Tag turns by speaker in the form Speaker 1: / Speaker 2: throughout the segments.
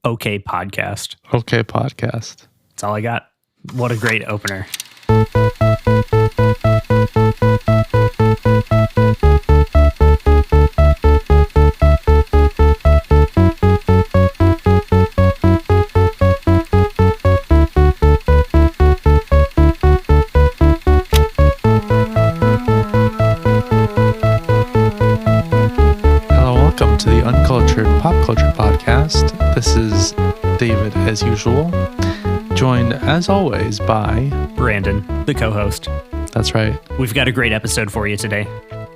Speaker 1: Okay Podcast.
Speaker 2: Okay Podcast.
Speaker 1: That's all I got. What a great opener.
Speaker 2: This is David, as usual, joined, as always, by
Speaker 1: Brandon, the co-host.
Speaker 2: That's right.
Speaker 1: We've got a great episode for you today.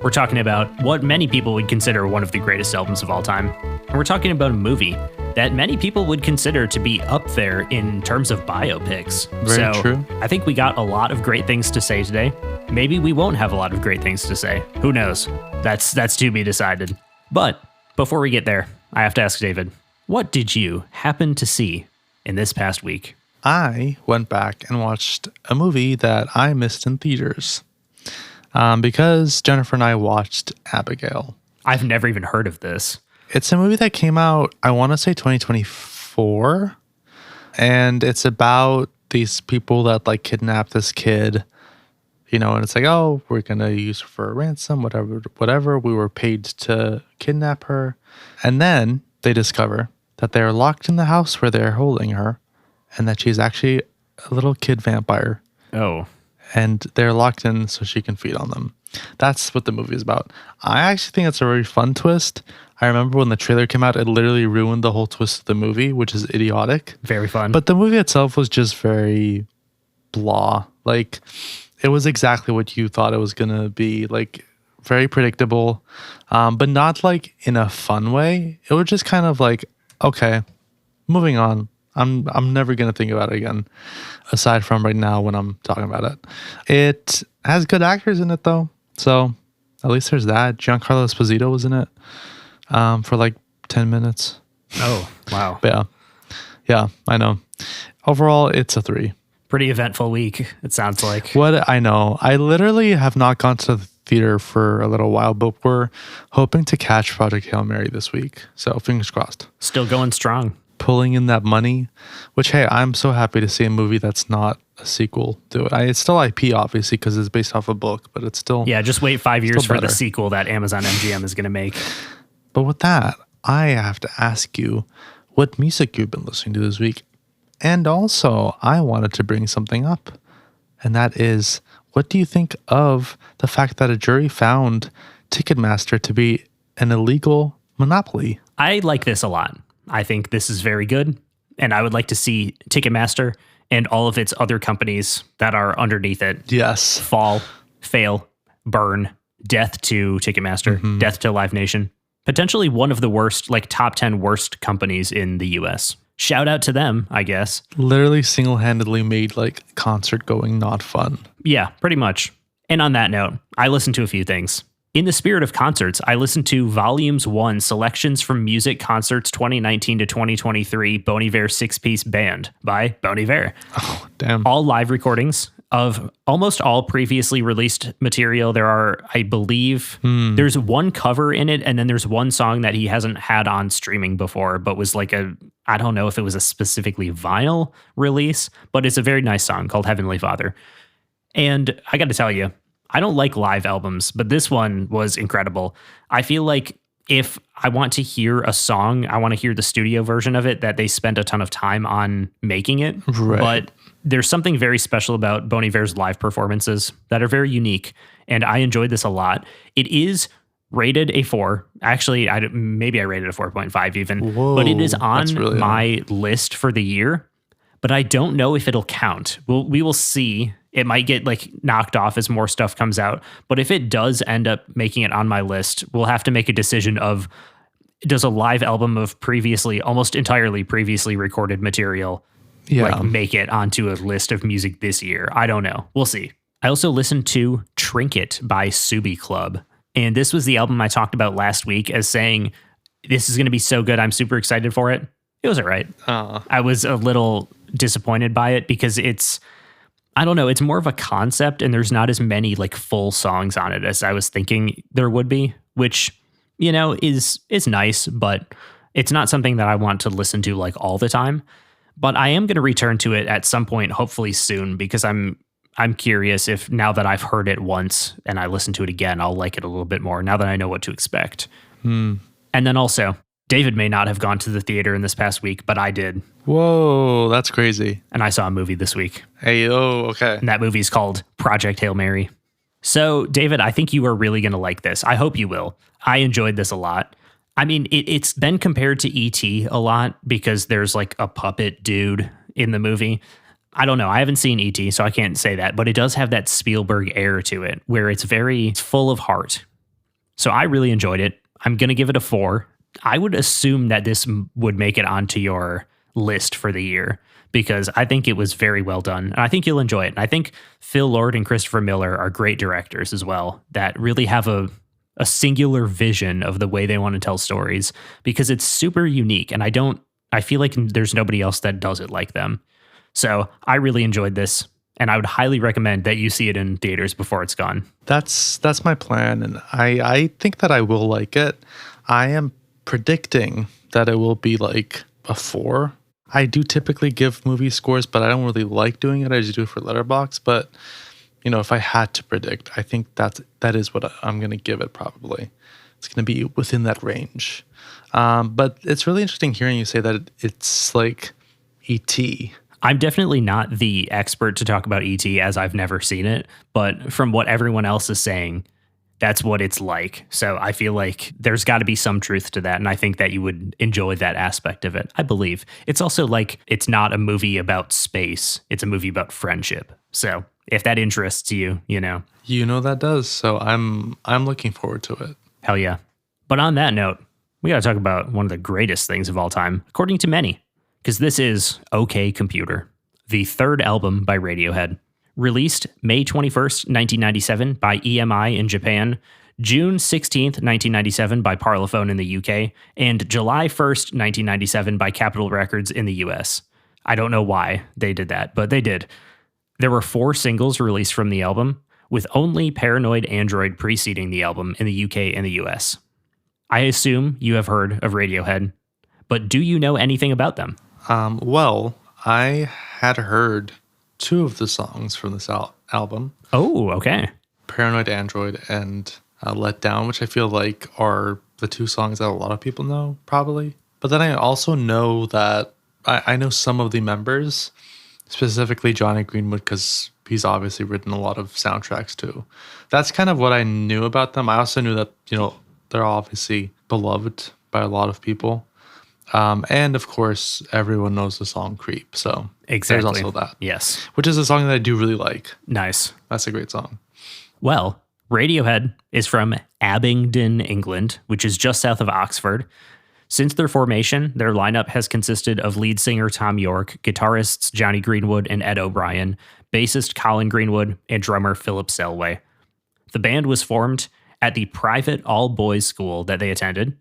Speaker 1: We're talking about what many people would consider one of the greatest albums of all time. And we're talking about a movie that many people would consider to be up there in terms of biopics.
Speaker 2: Very true.
Speaker 1: I think we got a lot of great things to say today. Maybe we won't have a lot of great things to say. Who knows? That's to be decided. But before we get there, I have to ask David, what did you happen to see in this past week?
Speaker 2: I went back and watched a movie that I missed in theaters because Jennifer and I watched Abigail.
Speaker 1: I've never even heard of this.
Speaker 2: It's a movie that came out, I want to say 2024, and it's about these people that like kidnap this kid, you know, and it's like, oh, we're going to use her for a ransom, whatever. We were paid to kidnap her. And then they discover that they're locked in the house where they're holding her and that she's actually a little kid vampire.
Speaker 1: Oh.
Speaker 2: And they're locked in so she can feed on them. That's what the movie is about. I actually think it's a very fun twist. I remember when the trailer came out, it literally ruined the whole twist of the movie, which is idiotic.
Speaker 1: Very fun.
Speaker 2: But the movie itself was just very blah. Like, it was exactly what you thought it was going to be. Like, very predictable, but not like in a fun way. It was just kind of like, okay, moving on. I'm never going to think about it again, aside from right now when I'm talking about it. It has good actors in it, though. So at least there's that. Giancarlo Esposito was in it for like 10 minutes.
Speaker 1: Oh, wow.
Speaker 2: Yeah, I know. Overall, it's a 3.
Speaker 1: Pretty eventful week, it sounds like.
Speaker 2: What I know. I literally have not gone to the theater for a little while, but we're hoping to catch Project Hail Mary this week. So fingers crossed.
Speaker 1: Still going strong.
Speaker 2: Pulling in that money, which, hey, I'm so happy to see a movie that's not a sequel to it. It's still IP, obviously, because it's based off a book, but it's still...
Speaker 1: Yeah, just wait 5 years for the sequel that Amazon MGM is going to make.
Speaker 2: But with that, I have to ask you what music you've been listening to this week. And also, I wanted to bring something up, and that is, what do you think of the fact that a jury found Ticketmaster to be an illegal monopoly?
Speaker 1: I like this a lot. I think this is very good, and I would like to see Ticketmaster and all of its other companies that are underneath it fall, fail, burn, death to Ticketmaster, death to Live Nation. Potentially one of the worst, like top 10 worst companies in the US. Shout out to them, I guess.
Speaker 2: Literally single-handedly made like concert going not fun.
Speaker 1: Yeah, pretty much. And on that note, I listened to a few things. In the spirit of concerts, I listened to Volumes 1, Selections from Music Concerts 2019 to 2023, Bon Iver 6-Piece Band by Bon Iver.
Speaker 2: Oh, damn.
Speaker 1: All live recordings of almost all previously released material. There are, I believe, there's one cover in it, and then there's one song that he hasn't had on streaming before, but was like I don't know if it was a specifically vinyl release, but it's a very nice song called Heavenly Father. And I got to tell you, I don't like live albums, but this one was incredible. I feel like if I want to hear a song, I want to hear the studio version of it that they spent a ton of time on making it.
Speaker 2: Right.
Speaker 1: But there's something very special about Bon Iver's live performances that are very unique, and I enjoyed this a lot. It is rated a 4. Actually, maybe I rated a 4.5 even.
Speaker 2: Whoa,
Speaker 1: but it is on
Speaker 2: really
Speaker 1: my list for the year, but I don't know if it'll count. We will see. It might get like knocked off as more stuff comes out. But if it does end up making it on my list, we'll have to make a decision of, does a live album of almost entirely previously recorded material like make it onto a list of music this year? I don't know. We'll see. I also listened to Trinket by Subi Club. And this was the album I talked about last week as saying, this is going to be so good. I'm super excited for it. It was all right. I was a little disappointed by it because I don't know, it's more of a concept and there's not as many like full songs on it as I was thinking there would be, which, you know, is nice, but It's not something that I want to listen to like all the time, but I am going to return to it at some point, hopefully soon, because I'm curious if now that I've heard it once and I listen to it again, I'll like it a little bit more now that I know what to expect. And then also, David may not have gone to the theater in this past week, but I did.
Speaker 2: Whoa, that's crazy.
Speaker 1: And I saw a movie this week.
Speaker 2: Hey, oh, okay.
Speaker 1: And that movie is called Project Hail Mary. So, David, I think you are really going to like this. I hope you will. I enjoyed this a lot. I mean, it's been compared to E.T. a lot because there's like a puppet dude in the movie. I don't know. I haven't seen E.T., so I can't say that. But it does have that Spielberg air to it where it's full of heart. So I really enjoyed it. I'm going to give it a 4. I would assume that this would make it onto your list for the year because I think it was very well done. And I think you'll enjoy it. And I think Phil Lord and Christopher Miller are great directors as well that really have a singular vision of the way they want to tell stories because it's super unique. And I feel like there's nobody else that does it like them. So I really enjoyed this. And I would highly recommend that you see it in theaters before it's gone.
Speaker 2: That's my plan. And I think that I will like it. I am predicting that it will be like a 4. I do typically give movie scores, but I don't really like doing it. I just do it for Letterboxd. But if I had to predict, I think that is what I'm going to give it probably. It's going to be within that range. But it's really interesting hearing you say that it's like E.T.
Speaker 1: I'm definitely not the expert to talk about E.T. as I've never seen it, but from what everyone else is saying, that's what it's like. So I feel like there's got to be some truth to that. And I think that you would enjoy that aspect of it. I believe it's also like, it's not a movie about space. It's a movie about friendship. So if that interests you,
Speaker 2: that does. So I'm looking forward to it.
Speaker 1: Hell yeah. But on that note, we got to talk about one of the greatest things of all time, according to many, because this is OK Computer, the third album by Radiohead. Released May 21st, 1997 by EMI in Japan, June 16th, 1997 by Parlophone in the UK, and July 1st, 1997 by Capitol Records in the US. I don't know why they did that, but they did. There were 4 singles released from the album, with only Paranoid Android preceding the album in the UK and the US. I assume you have heard of Radiohead, but do you know anything about them?
Speaker 2: Well, I had heard 2 of the songs from this album.
Speaker 1: Oh, okay.
Speaker 2: Paranoid Android and Let Down, which I feel like are the 2 songs that a lot of people know, probably. But then I also know that I know some of the members, specifically Johnny Greenwood, because he's obviously written a lot of soundtracks too. That's kind of what I knew about them. I also knew that, they're obviously beloved by a lot of people. And of course, everyone knows the song Creep. So
Speaker 1: exactly.
Speaker 2: There's also that.
Speaker 1: Yes.
Speaker 2: Which is a song that I do really like.
Speaker 1: Nice.
Speaker 2: That's a great song.
Speaker 1: Well, Radiohead is from Abingdon, England, which is just south of Oxford. Since their formation, their lineup has consisted of lead singer Tom York, guitarists Johnny Greenwood and Ed O'Brien, bassist Colin Greenwood, and drummer Philip Selway. The band was formed at the private all-boys school that they attended.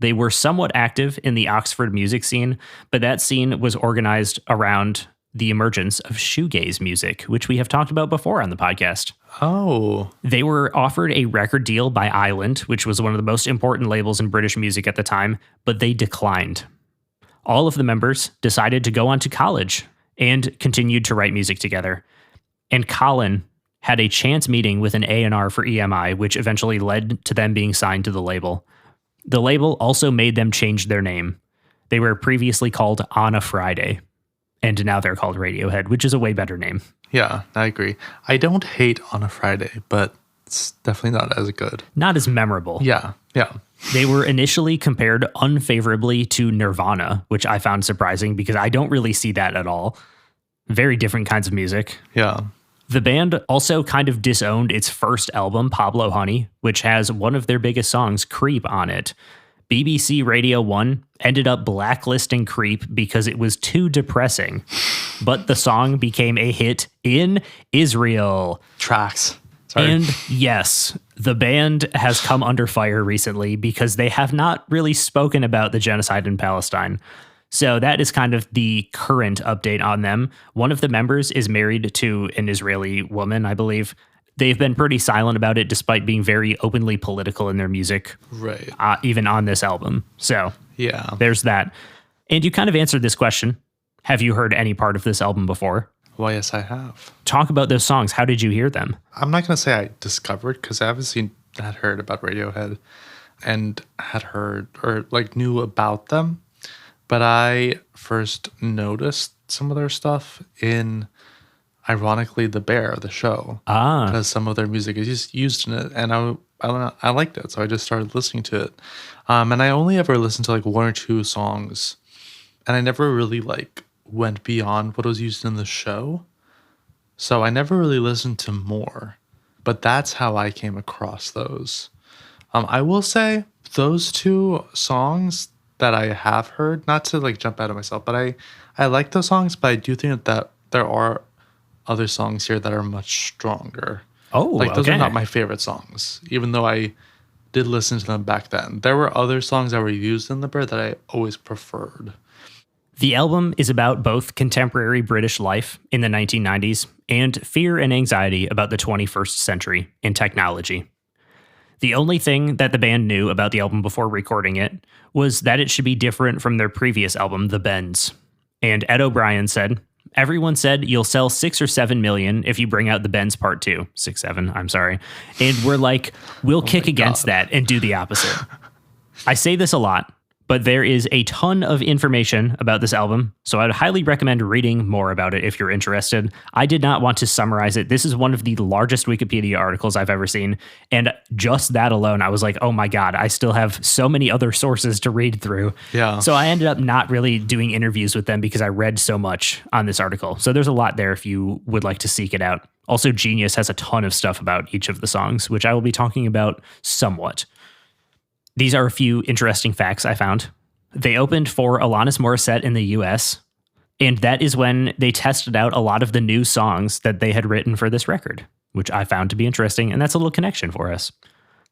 Speaker 1: They were somewhat active in the Oxford music scene, but that scene was organized around the emergence of shoegaze music, which we have talked about before on the podcast.
Speaker 2: Oh.
Speaker 1: They were offered a record deal by Island, which was one of the most important labels in British music at the time, but they declined. All of the members decided to go on to college and continued to write music together. And Colin had a chance meeting with an A&R for EMI, which eventually led to them being signed to the label. The label also made them change their name. They were previously called On a Friday, and now they're called Radiohead, which is a way better name.
Speaker 2: Yeah, I agree. I don't hate On a Friday, but it's definitely not as good.
Speaker 1: Not as memorable.
Speaker 2: Yeah.
Speaker 1: They were initially compared unfavorably to Nirvana, which I found surprising because I don't really see that at all. Very different kinds of music.
Speaker 2: Yeah.
Speaker 1: The band also kind of disowned its first album, Pablo Honey, which has one of their biggest songs, Creep, on it. BBC Radio 1 ended up blacklisting Creep because it was too depressing, but the song became a hit in Israel.
Speaker 2: Tracks. Sorry.
Speaker 1: And yes, the band has come under fire recently because they have not really spoken about the genocide in Palestine. So that is kind of the current update on them. One of the members is married to an Israeli woman, I believe. They've been pretty silent about it despite being very openly political in their music,
Speaker 2: Right.
Speaker 1: even on this album. So
Speaker 2: Yeah.
Speaker 1: there's that. And you kind of answered this question. Have you heard any part of this album before?
Speaker 2: Well, yes, I have.
Speaker 1: Talk about those songs. How did you hear them?
Speaker 2: I'm not going to say I discovered because I obviously had heard about Radiohead and had heard or like knew about them. But I first noticed some of their stuff in, ironically, The Bear, the show. Because some of their music is used in it. And I liked it. So I just started listening to it. And I only ever listened to like one or two songs. And I never really like went beyond what was used in the show. So I never really listened to more. But that's how I came across those. I will say those two songs that I have heard, not to like jump out of myself, but I like those songs, but I do think that there are other songs here that are much stronger.
Speaker 1: Oh,
Speaker 2: like those
Speaker 1: okay.
Speaker 2: are not my favorite songs, even though I did listen to them back then. There were other songs that were used in The Bear that I always preferred.
Speaker 1: The album is about both contemporary British life in the 1990s and fear and anxiety about the 21st century in technology. The only thing that the band knew about the album before recording it was that it should be different from their previous album, The Bends. And Ed O'Brien said, "Everyone said you'll sell 6 or 7 million if you bring out The Bends Part 2. 6, 7, I'm sorry. And we're like, we'll kick against that and do the opposite." I say this a lot, but there is a ton of information about this album, so I'd highly recommend reading more about it if you're interested. I did not want to summarize it. This is one of the largest Wikipedia articles I've ever seen, and just that alone, I was like, oh my god, I still have so many other sources to read through.
Speaker 2: Yeah.
Speaker 1: So I ended up not really doing interviews with them because I read so much on this article. So there's a lot there if you would like to seek it out. Also, Genius has a ton of stuff about each of the songs, which I will be talking about somewhat. These are a few interesting facts I found. They opened for Alanis Morissette in the US, and that is when they tested out a lot of the new songs that they had written for this record, which I found to be interesting, and that's a little connection for us.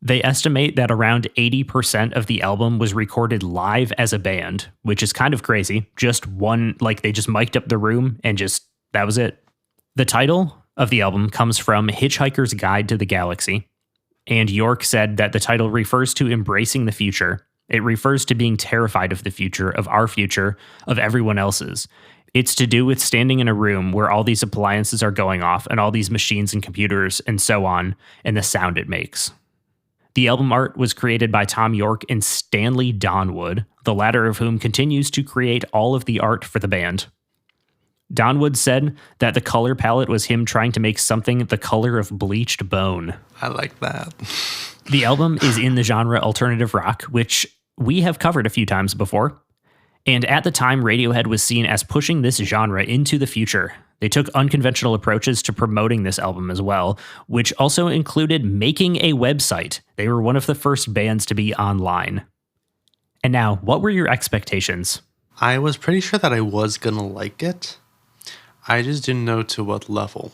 Speaker 1: They estimate that around 80% of the album was recorded live as a band, which is kind of crazy. Just one, like they just mic'd up the room and just, that was it. The title of the album comes from Hitchhiker's Guide to the Galaxy. And York said that the title refers to embracing the future. It refers to being terrified of the future, of our future, of everyone else's. It's to do with standing in a room where all these appliances are going off and all these machines and computers and so on, and the sound it makes. The album art was created by Tom York and Stanley Donwood, the latter of whom continues to create all of the art for the band. Donwood said that the color palette was him trying to make something the color of bleached bone.
Speaker 2: I like that.
Speaker 1: The album is in the genre alternative rock, which we have covered a few times before. And at the time, Radiohead was seen as pushing this genre into the future. They took unconventional approaches to promoting this album as well, which also included making a website. They were one of the first bands to be online. And now, what were your expectations?
Speaker 2: I was pretty sure that I was going to like it. I just didn't know to what level.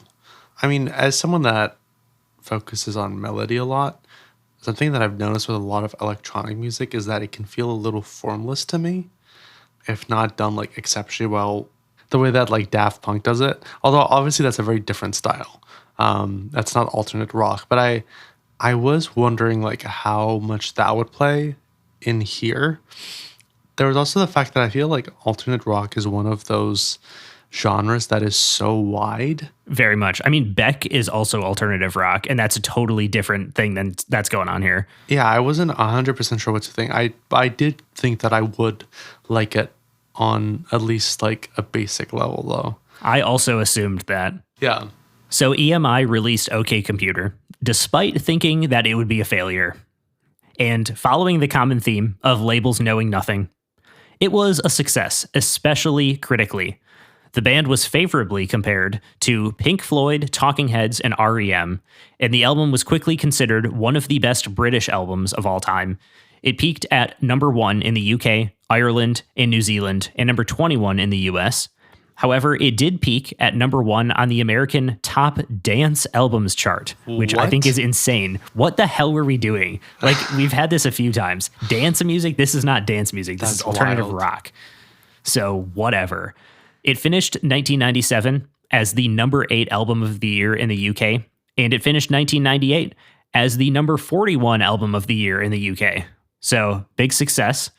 Speaker 2: I mean, as someone that focuses on melody a lot, something that I've noticed with a lot of electronic music is that it can feel a little formless to me, if not done like exceptionally well, the way that like Daft Punk does it. Although obviously that's a very different style. That's not alternate rock, but I was wondering like how much that would play in here. There was also the fact that I feel like alternate rock is one of those genres that is so wide.
Speaker 1: Very much. I mean, Beck is also alternative rock, and that's a totally different thing than that's going on here.
Speaker 2: Yeah, I wasn't 100% sure what to think. I did think that I would like it on at least like a basic level, though.
Speaker 1: I also assumed that.
Speaker 2: Yeah.
Speaker 1: So EMI released OK Computer, despite thinking that it would be a failure. And following the common theme of labels knowing nothing, it was a success, especially critically. The band was favorably compared to Pink Floyd, Talking Heads, and REM, and the album was quickly considered one of the best British albums of all time. It peaked at number 1 in the UK, Ireland, and New Zealand, and number 21 in the US. However, it did peak at number 1 on the American Top Dance Albums chart, which I think is insane. What the hell were we doing? Like, we've had this a few times. Dance music? This is not dance music. This is alternative rock. So, whatever. It finished 1997 as the number 8 album of the year in the UK And it finished 1998 as the number 41 album of the year in the UK. So, big success.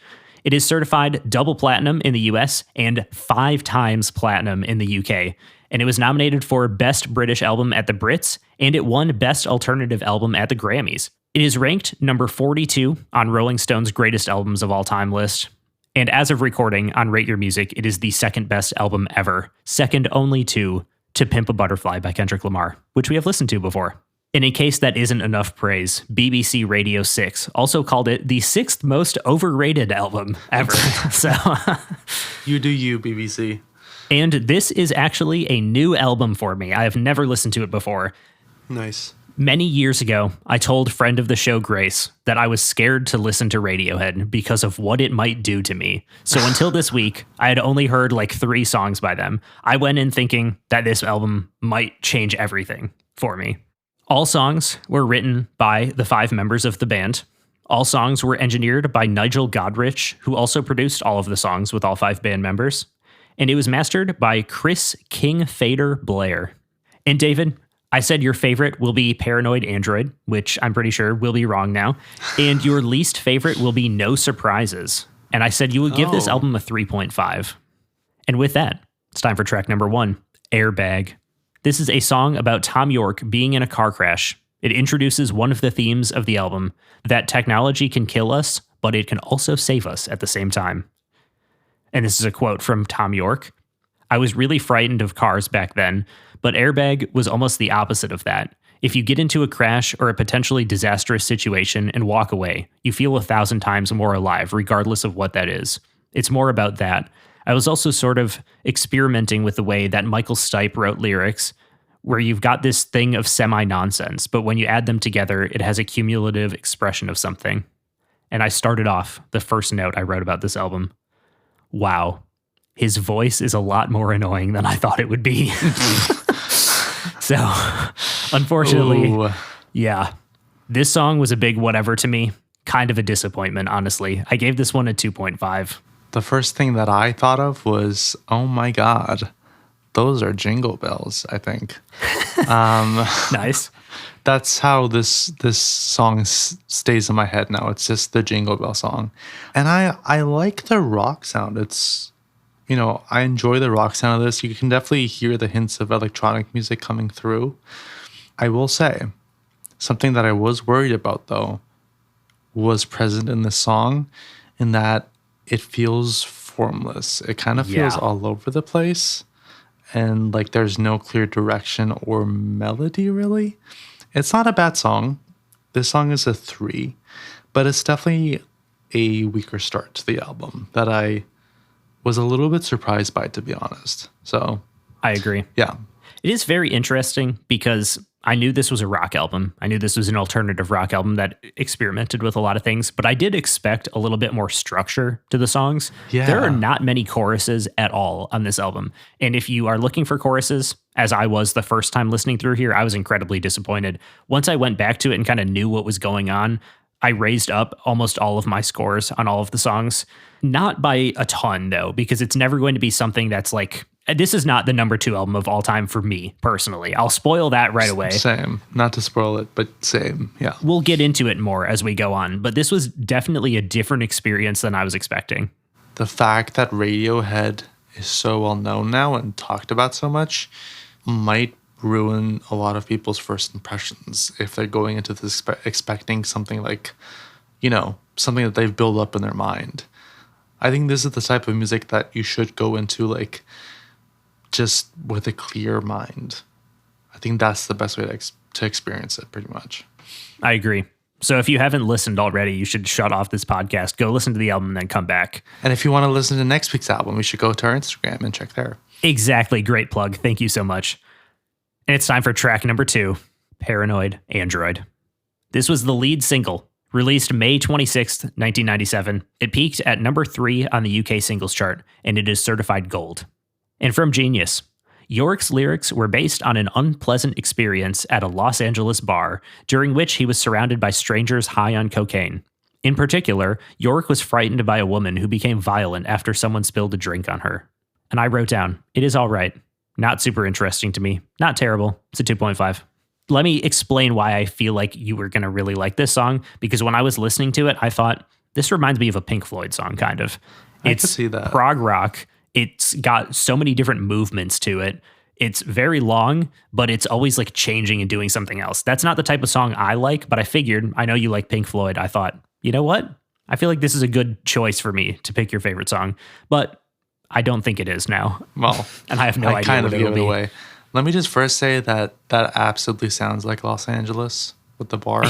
Speaker 1: It is certified double platinum in the US and 5 times platinum in the UK. And it was nominated for Best British Album at the Brits, and it won Best Alternative Album at the Grammys. It is ranked number 42 on Rolling Stone's Greatest Albums of All Time list. And as of recording on Rate Your Music, it is the second best album ever, second only to Pimp a Butterfly by Kendrick Lamar, which we have listened to before. And in case that isn't enough praise, BBC Radio 6 also called it the 6th most overrated album ever. So
Speaker 2: You do you, BBC.
Speaker 1: And this is actually a new album for me. I have never listened to it before.
Speaker 2: Nice.
Speaker 1: Many years ago, I told friend of the show, Grace, that I was scared to listen to Radiohead because of what it might do to me. So until this week, I had only heard like 3 songs by them. I went in thinking that this album might change everything for me. All songs were written by the 5 members of the band. All songs were engineered by Nigel Godrich, who also produced all of the songs with all 5 band members. And it was mastered by Chris King Fader Blair. And David, I said your favorite will be Paranoid Android, which I'm pretty sure will be wrong now. And your least favorite will be No Surprises. And I said you would give this album a 3.5. And with that, it's time for track number 1, Airbag. This is a song about Tom York being in a car crash. It introduces one of the themes of the album, that technology can kill us, but it can also save us at the same time. And this is a quote from Tom York. I was really frightened of cars back then, but Airbag was almost the opposite of that. If you get into a crash or a potentially disastrous situation and walk away, you feel 1,000 times more alive, regardless of what that is. It's more about that. I was also sort of experimenting with the way that Michael Stipe wrote lyrics, where you've got this thing of semi-nonsense, but when you add them together, it has a cumulative expression of something. And I started off the first note I wrote about this album. Wow, his voice is a lot more annoying than I thought it would be. So, unfortunately, yeah, this song was a big whatever to me. Kind of a disappointment, honestly. I gave this one a 2.5.
Speaker 2: The first thing that I thought of was, oh my God, those are jingle bells, I think.
Speaker 1: Nice.
Speaker 2: That's how this song stays in my head now. It's just the Jingle Bell song. And I like the rock sound. It's, I enjoy the rock sound of this. You can definitely hear the hints of electronic music coming through. I will say, something that I was worried about, though, was present in this song, in that it feels formless. It kind of feels all over the place. And like there's no clear direction or melody, really. It's not a bad song. This song is a 3, but it's definitely a weaker start to the album that I was a little bit surprised by, to be honest. So
Speaker 1: I agree.
Speaker 2: Yeah.
Speaker 1: It is very interesting because I knew this was a rock album. I knew this was an alternative rock album that experimented with a lot of things, but I did expect a little bit more structure to the songs.
Speaker 2: Yeah.
Speaker 1: There are not many choruses at all on this album. And if you are looking for choruses, as I was the first time listening through here, I was incredibly disappointed. Once I went back to it and kind of knew what was going on, I raised up almost all of my scores on all of the songs. Not by a ton, though, because it's never going to be something that's like, this is not the number 2 album of all time for me, personally. I'll spoil that right away.
Speaker 2: Same. Not to spoil it, but same. Yeah.
Speaker 1: We'll get into it more as we go on, but this was definitely a different experience than I was expecting.
Speaker 2: The fact that Radiohead is so well known now and talked about so much might ruin a lot of people's first impressions if they're going into this expecting something like, something that they've built up in their mind. I think this is the type of music that you should go into like just with a clear mind. I think that's the best way to experience it, pretty much.
Speaker 1: I agree. So if you haven't listened already, you should shut off this podcast, go listen to the album, and then come back.
Speaker 2: And if you want to listen to next week's album, we should go to our Instagram and check there.
Speaker 1: Exactly. Great plug. Thank you so much. And it's time for track number 2, Paranoid Android. This was the lead single, released May 26th, 1997. It peaked at number 3 on the UK singles chart, and it is certified gold. And from Genius, York's lyrics were based on an unpleasant experience at a Los Angeles bar, during which he was surrounded by strangers high on cocaine. In particular, York was frightened by a woman who became violent after someone spilled a drink on her. And I wrote down, it is all right. Not super interesting to me. Not terrible. It's a 2.5. let me explain why I feel like you were going to really like this song. Because when I was listening to it, I thought, this reminds me of a Pink Floyd song, kind of.
Speaker 2: I
Speaker 1: It's
Speaker 2: could see that.
Speaker 1: prog rock. It's got so many different movements to it. It's very long, but it's always like changing and doing something else. That's not the type of song I like, but I figured, I know you like Pink Floyd. I thought, you know what? I feel like this is a good choice for me to pick your favorite song, but I don't think it is now.
Speaker 2: Well,
Speaker 1: And I have no
Speaker 2: I
Speaker 1: idea
Speaker 2: kind of
Speaker 1: what
Speaker 2: gave
Speaker 1: it'll
Speaker 2: it
Speaker 1: be.
Speaker 2: away. Let me just first say that absolutely sounds like Los Angeles with the bar.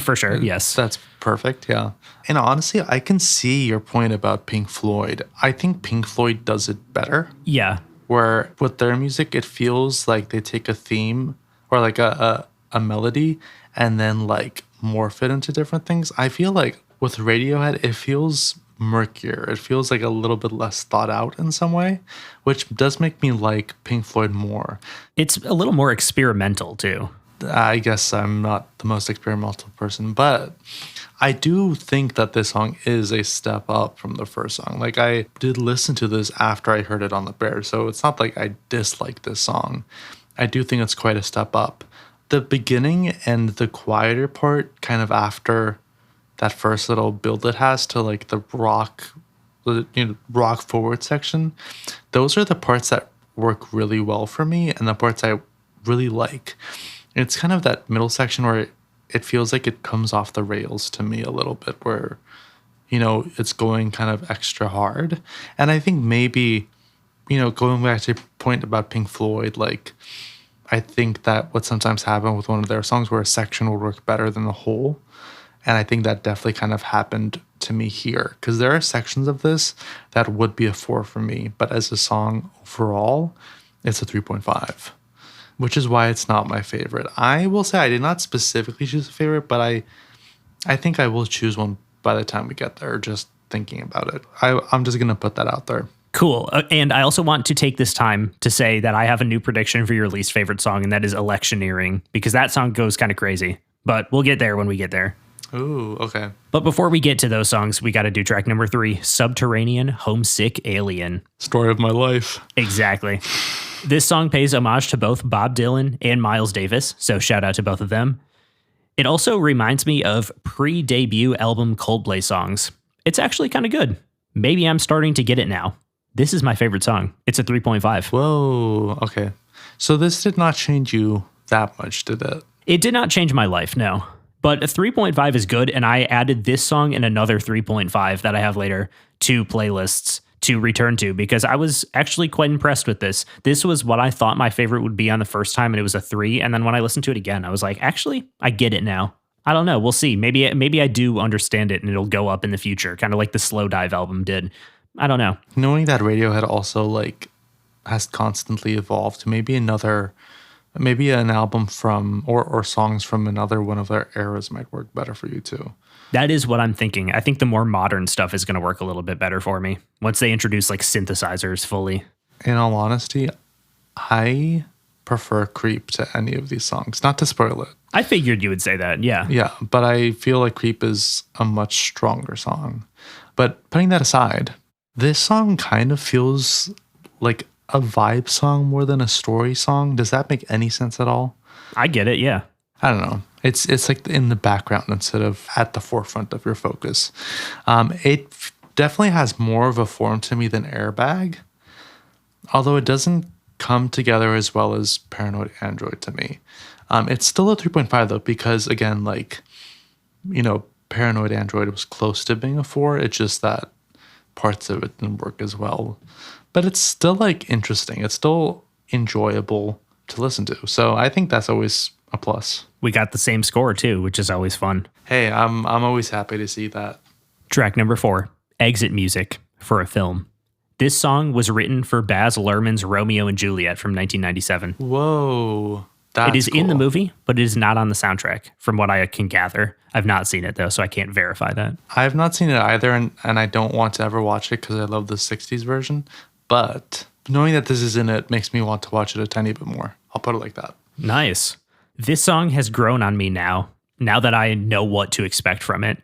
Speaker 1: For sure, yes.
Speaker 2: That's perfect, yeah. And honestly, I can see your point about Pink Floyd. I think Pink Floyd does it better,
Speaker 1: Yeah,
Speaker 2: where with their music, it feels like they take a theme or like a melody and then like morph it into different things. I feel like with Radiohead, it feels murkier. It feels like a little bit less thought out in some way, which does make me like Pink Floyd more.
Speaker 1: it's a little more experimental too.
Speaker 2: I guess I'm not the most experimental person, but I do think that this song is a step up from the first song. Like I did listen to this after I heard it on the Bear, so it's not like I dislike this song. I do think it's quite a step up. The beginning and the quieter part, kind of after that first little build it has to like the rock, rock forward section, those are the parts that work really well for me and the parts I really like. It's kind of that middle section where it feels like it comes off the rails to me a little bit, where it's going kind of extra hard. And I think maybe going back to your point about Pink Floyd, like I think that what sometimes happens with one of their songs where a section will work better than the whole. And I think that definitely kind of happened to me here, because there are sections of this that would be a 4 for me, but as a song overall, it's a 3.5, which is why it's not my favorite. I will say I did not specifically choose a favorite, but I think I will choose one by the time we get there, just thinking about it. I'm just going to put that out there.
Speaker 1: Cool. And I also want to take this time to say that I have a new prediction for your least favorite song, and that is Electioneering, because that song goes kind of crazy. But we'll get there when we get there.
Speaker 2: Ooh, okay.
Speaker 1: But before we get to those songs, we got to do track number 3, Subterranean Homesick Alien.
Speaker 2: Story of my life.
Speaker 1: Exactly. This song pays homage to both Bob Dylan and Miles Davis, so shout out to both of them. It also reminds me of pre-debut album Coldplay songs. It's actually kind of good. Maybe I'm starting to get it now. This is my favorite song. It's a 3.5.
Speaker 2: Whoa, okay. So this did not change you that much, did it?
Speaker 1: It did not change my life, no. But a 3.5 is good, and I added this song and another 3.5 that I have later to playlists to return to, because I was actually quite impressed with this. This was what I thought my favorite would be on the first time, and it was a 3. And then when I listened to it again, I was like, actually, I get it now. I don't know. We'll see. Maybe I do understand it, and it'll go up in the future, kind of like the Slow Dive album did. I don't know.
Speaker 2: Knowing that Radiohead also like has constantly evolved to maybe an album from or songs from another one of their eras might work better for you too.
Speaker 1: That is what I'm thinking. I think the more modern stuff is going to work a little bit better for me once they introduce like synthesizers fully.
Speaker 2: In all honesty, I prefer Creep to any of these songs. Not to spoil it.
Speaker 1: I figured you would say that. Yeah.
Speaker 2: Yeah, but I feel like Creep is a much stronger song. But putting that aside, this song kind of feels like a vibe song more than a story song. Does that make any sense at all?
Speaker 1: I get it. Yeah.
Speaker 2: I don't know. It's like in the background instead of at the forefront of your focus. It definitely has more of a form to me than Airbag, although it doesn't come together as well as Paranoid Android to me. It's still a 3.5 though, because again, like, Paranoid Android was close to being a 4. It's just that parts of it didn't work as well. But it's still like interesting. It's still enjoyable to listen to. So I think that's always a plus.
Speaker 1: We got the same score too, which is always fun.
Speaker 2: Hey, I'm always happy to see that.
Speaker 1: Track number 4, Exit Music for a Film. This song was written for Baz Luhrmann's Romeo and Juliet from 1997.
Speaker 2: Whoa.
Speaker 1: It is in the
Speaker 2: cool.
Speaker 1: movie, but it is not on the soundtrack, from what I can gather. I've not seen it, though, so I can't verify that.
Speaker 2: I have not seen it either, and I don't want to ever watch it because I love the 60s version. But knowing that this is in it makes me want to watch it a tiny bit more. I'll put it like that.
Speaker 1: Nice. This song has grown on me now that I know what to expect from it.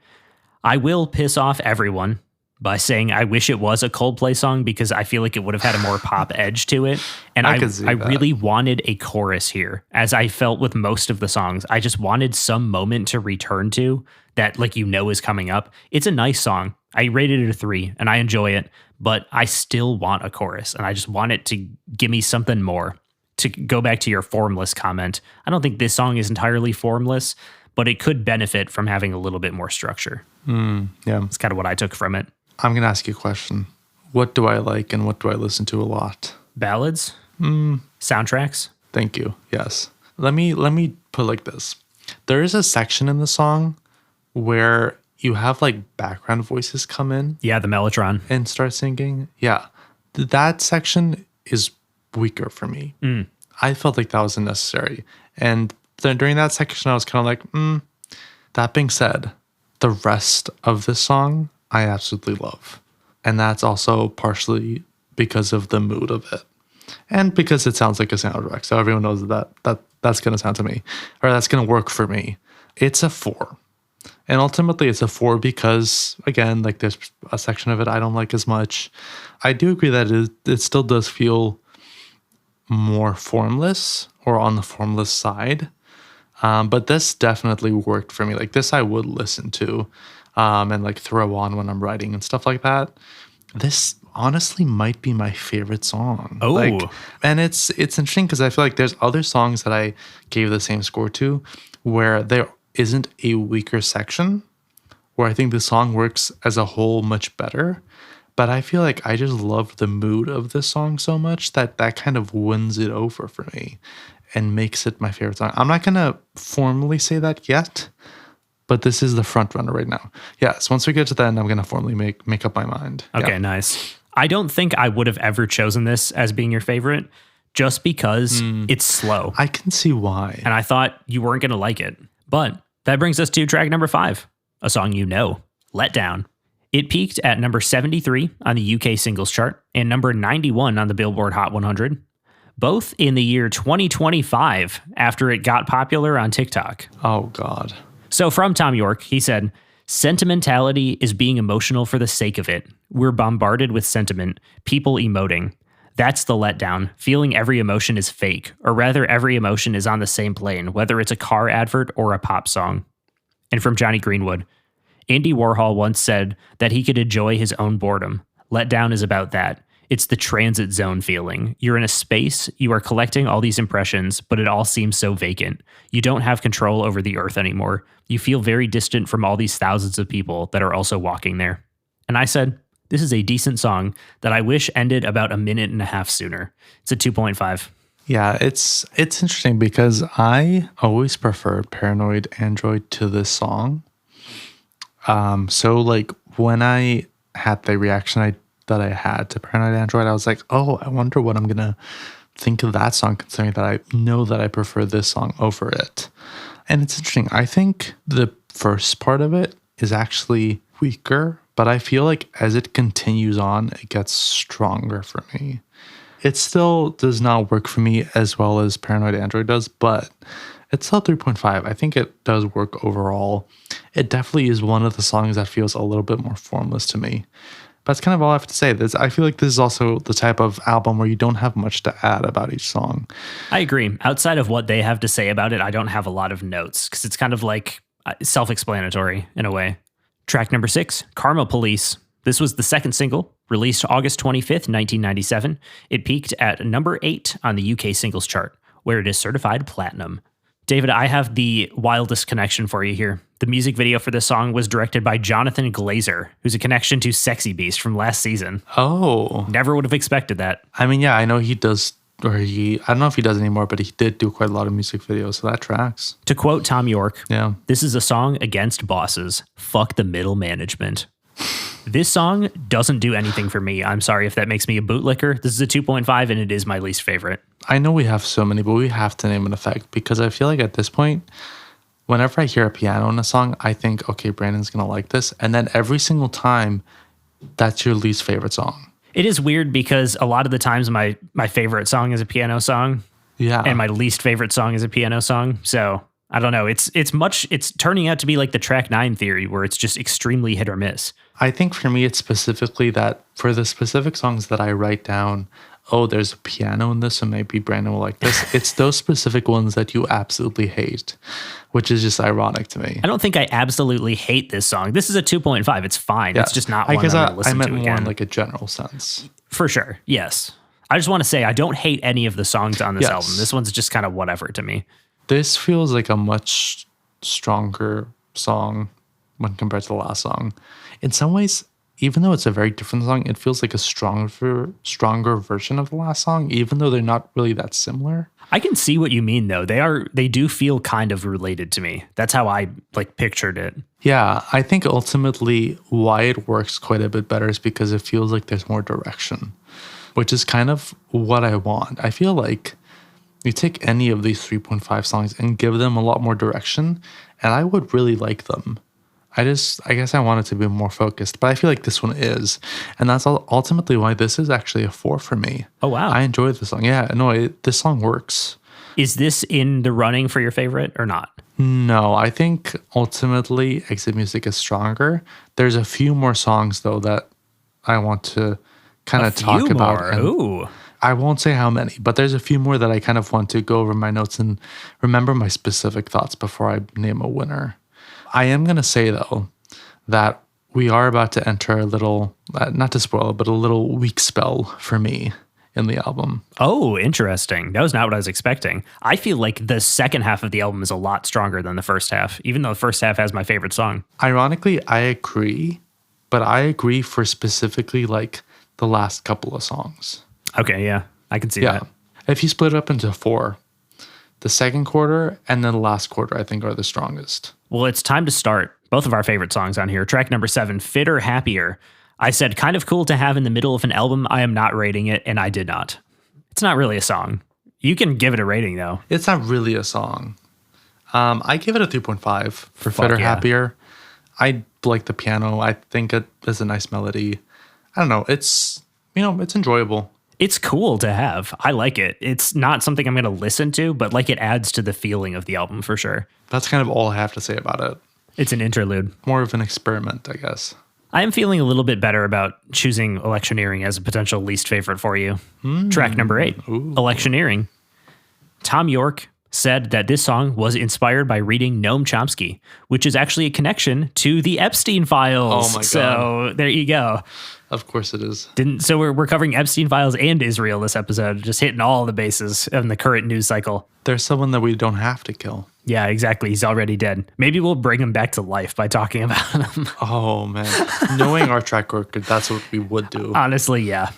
Speaker 1: I will piss off everyone, by saying I wish it was a Coldplay song because I feel like it would have had a more pop edge to it. And I really wanted a chorus here, as I felt with most of the songs. I just wanted some moment to return to that, like, is coming up. It's a nice song. I rated it a 3 and I enjoy it, but I still want a chorus and I just want it to give me something more. To go back to your formless comment, I don't think this song is entirely formless, but it could benefit from having a little bit more structure.
Speaker 2: Yeah.
Speaker 1: It's kind of what I took from it.
Speaker 2: I'm going to ask you a question. What do I like and what do I listen to a lot?
Speaker 1: Ballads? Soundtracks?
Speaker 2: Thank you. Yes. Let me put it like this. There is a section in the song where you have like background voices come in.
Speaker 1: Yeah, the Mellotron.
Speaker 2: And start singing. Yeah. That section is weaker for me. I felt like that was unnecessary. And then during that section, I was kind of like, That being said, the rest of this song, I absolutely love. And that's also partially because of the mood of it. And because it sounds like a soundtrack. So everyone knows that's going to sound to me, or that's going to work for me. It's a 4. And ultimately it's a 4 because, again, like there's a section of it I don't like as much. I do agree that it still does feel more formless or on the formless side. But this definitely worked for me. Like this I would listen to and like throw on when I'm writing and stuff like that. This honestly might be my favorite song.
Speaker 1: Oh.
Speaker 2: And it's interesting because I feel like there's other songs that I gave the same score to where there isn't a weaker section, where I think the song works as a whole much better. But I feel like I just love the mood of this song so much that kind of wins it over for me and makes it my favorite song. I'm not going to formally say that yet, but this is the front runner right now. Yes, once we get to the end, I'm going to formally make up my mind.
Speaker 1: Okay, nice. I don't think I would have ever chosen this as being your favorite just because it's slow.
Speaker 2: I can see why.
Speaker 1: And I thought you weren't going to like it. But that brings us to track number 5, a song Let Down. It peaked at number 73 on the UK singles chart and number 91 on the Billboard Hot 100, both in the year 2025 after it got popular on TikTok.
Speaker 2: Oh, God.
Speaker 1: So from Tom York, he said, "Sentimentality is being emotional for the sake of it. We're bombarded with sentiment, people emoting. That's the letdown. Feeling every emotion is fake, or rather every emotion is on the same plane, whether it's a car advert or a pop song." And from Johnny Greenwood, Andy Warhol once said that he could enjoy his own boredom. Letdown is about that. It's the transit zone feeling. You're in a space, you are collecting all these impressions, but it all seems so vacant. You don't have control over the earth anymore. You feel very distant from all these thousands of people that are also walking there. And I said, this is a decent song that I wish ended about a minute and a half sooner. It's a 2.5.
Speaker 2: Yeah, it's interesting because I always preferred Paranoid Android to this song. So like when I had the reaction that I had to Paranoid Android, I was like, oh, I wonder what I'm gonna think of that song, considering that I know that I prefer this song over it. And it's interesting. I think the first part of it is actually weaker, but I feel like as it continues on, it gets stronger for me. It still does not work for me as well as Paranoid Android does, but it's still 3.5. I think it does work overall. It definitely is one of the songs that feels a little bit more formless to me. But that's kind of all I have to say. I feel like this is also the type of album where you don't have much to add about each song.
Speaker 1: I agree. Outside of what they have to say about it, I don't have a lot of notes because it's kind of like self-explanatory in a way. Track number 6, Karma Police. This was the second single, released August 25th, 1997. It peaked at number 8 on the UK singles chart, where it is certified platinum. David, I have the wildest connection for you here. The music video for this song was directed by Jonathan Glazer, who's a connection to Sexy Beast from last season.
Speaker 2: Oh.
Speaker 1: Never would have expected that.
Speaker 2: I mean, yeah, I know he does, I don't know if he does anymore, but he did do quite a lot of music videos, so that tracks.
Speaker 1: To quote Tom York,
Speaker 2: yeah,
Speaker 1: this is a song against bosses. Fuck the middle management. This song doesn't do anything for me. I'm sorry if that makes me a bootlicker. This is a 2.5 and it is my least favorite.
Speaker 2: I know we have so many, but we have to name an effect because I feel like at this point, whenever I hear a piano in a song, I think, okay, Brandon's going to like this. And then every single time, that's your least favorite song.
Speaker 1: It is weird because a lot of the times my favorite song is a piano song.
Speaker 2: Yeah.
Speaker 1: And my least favorite song is a piano song. So I don't know. It's turning out to be like the track 9 theory where it's just extremely hit or miss.
Speaker 2: I think for me, it's specifically that for the specific songs that I write down, oh, there's a piano in this, so maybe Brandon will like this. It's those specific ones that you absolutely hate, which is just ironic to me.
Speaker 1: I don't think I absolutely hate this song. This is a 2.5. It's fine.
Speaker 2: Yeah.
Speaker 1: It's just not
Speaker 2: I
Speaker 1: one
Speaker 2: guess
Speaker 1: I'm going to listen
Speaker 2: I meant
Speaker 1: to
Speaker 2: more
Speaker 1: again.
Speaker 2: in like a general sense.
Speaker 1: For sure. Yes. I just want to say I don't hate any of the songs on this
Speaker 2: Yes.
Speaker 1: album. This one's just kind of whatever to me.
Speaker 2: This feels like a much stronger song when compared to the last song. In some ways, even though it's a very different song, it feels like a stronger version of the last song, even though they're not really that similar.
Speaker 1: I can see what you mean though. They do feel kind of related to me. That's how I like pictured it.
Speaker 2: Yeah, I think ultimately why it works quite a bit better is because it feels like there's more direction, which is kind of what I want. I feel like you take any of these 3.5 songs and give them a lot more direction, and I would really like them. I guess I want it to be more focused, but I feel like this one is. And that's ultimately why this is actually a 4 for me.
Speaker 1: Oh, wow.
Speaker 2: I enjoy this song. Yeah, no, this song works.
Speaker 1: Is this in the running for your favorite or not?
Speaker 2: No, I think ultimately Exit Music is stronger. There's a few more songs, though, that I want to kind of talk about.
Speaker 1: Ooh.
Speaker 2: I won't say how many, but there's a few more that I kind of want to go over my notes and remember my specific thoughts before I name a winner. I am going to say, though, that we are about to enter a little, not to spoil it, but a little weak spell for me in the album.
Speaker 1: Oh, interesting. That was not what I was expecting. I feel like the second half of the album is a lot stronger than the first half, even though the first half has my favorite song.
Speaker 2: Ironically, I agree, but I agree for specifically like the last couple of songs.
Speaker 1: Okay, yeah, I can see that.
Speaker 2: If you split it up into 4, the second quarter and then the last quarter, I think, are the strongest.
Speaker 1: Well, it's time to start both of our favorite songs on here. Track number 7, Fitter Happier. I said kind of cool to have in the middle of an album. I am not rating it, and I did not. It's not really a song. You can give it a rating, though.
Speaker 2: It's not really a song. I give it a 3.5 for Fitter Happier. I like the piano. I think it is a nice melody. I don't know. It's enjoyable.
Speaker 1: It's cool to have. I like it. It's not something I'm going to listen to, but like it adds to the feeling of the album for sure.
Speaker 2: That's kind of all I have to say about it.
Speaker 1: It's an interlude.
Speaker 2: More of an experiment, I guess.
Speaker 1: I am feeling a little bit better about choosing Electioneering as a potential least favorite for you. Track number 8, Electioneering. Tom York said that this song was inspired by reading Noam Chomsky, which is actually a connection to the Epstein files.
Speaker 2: Oh my God.
Speaker 1: So there you go.
Speaker 2: Of course it is.
Speaker 1: So we're covering Epstein files and Israel this episode, just hitting all the bases in the current news cycle.
Speaker 2: There's someone that we don't have to kill.
Speaker 1: Yeah, exactly. He's already dead. Maybe we'll bring him back to life by talking about him.
Speaker 2: Oh man, knowing our track record, that's what we would do.
Speaker 1: Honestly, yeah.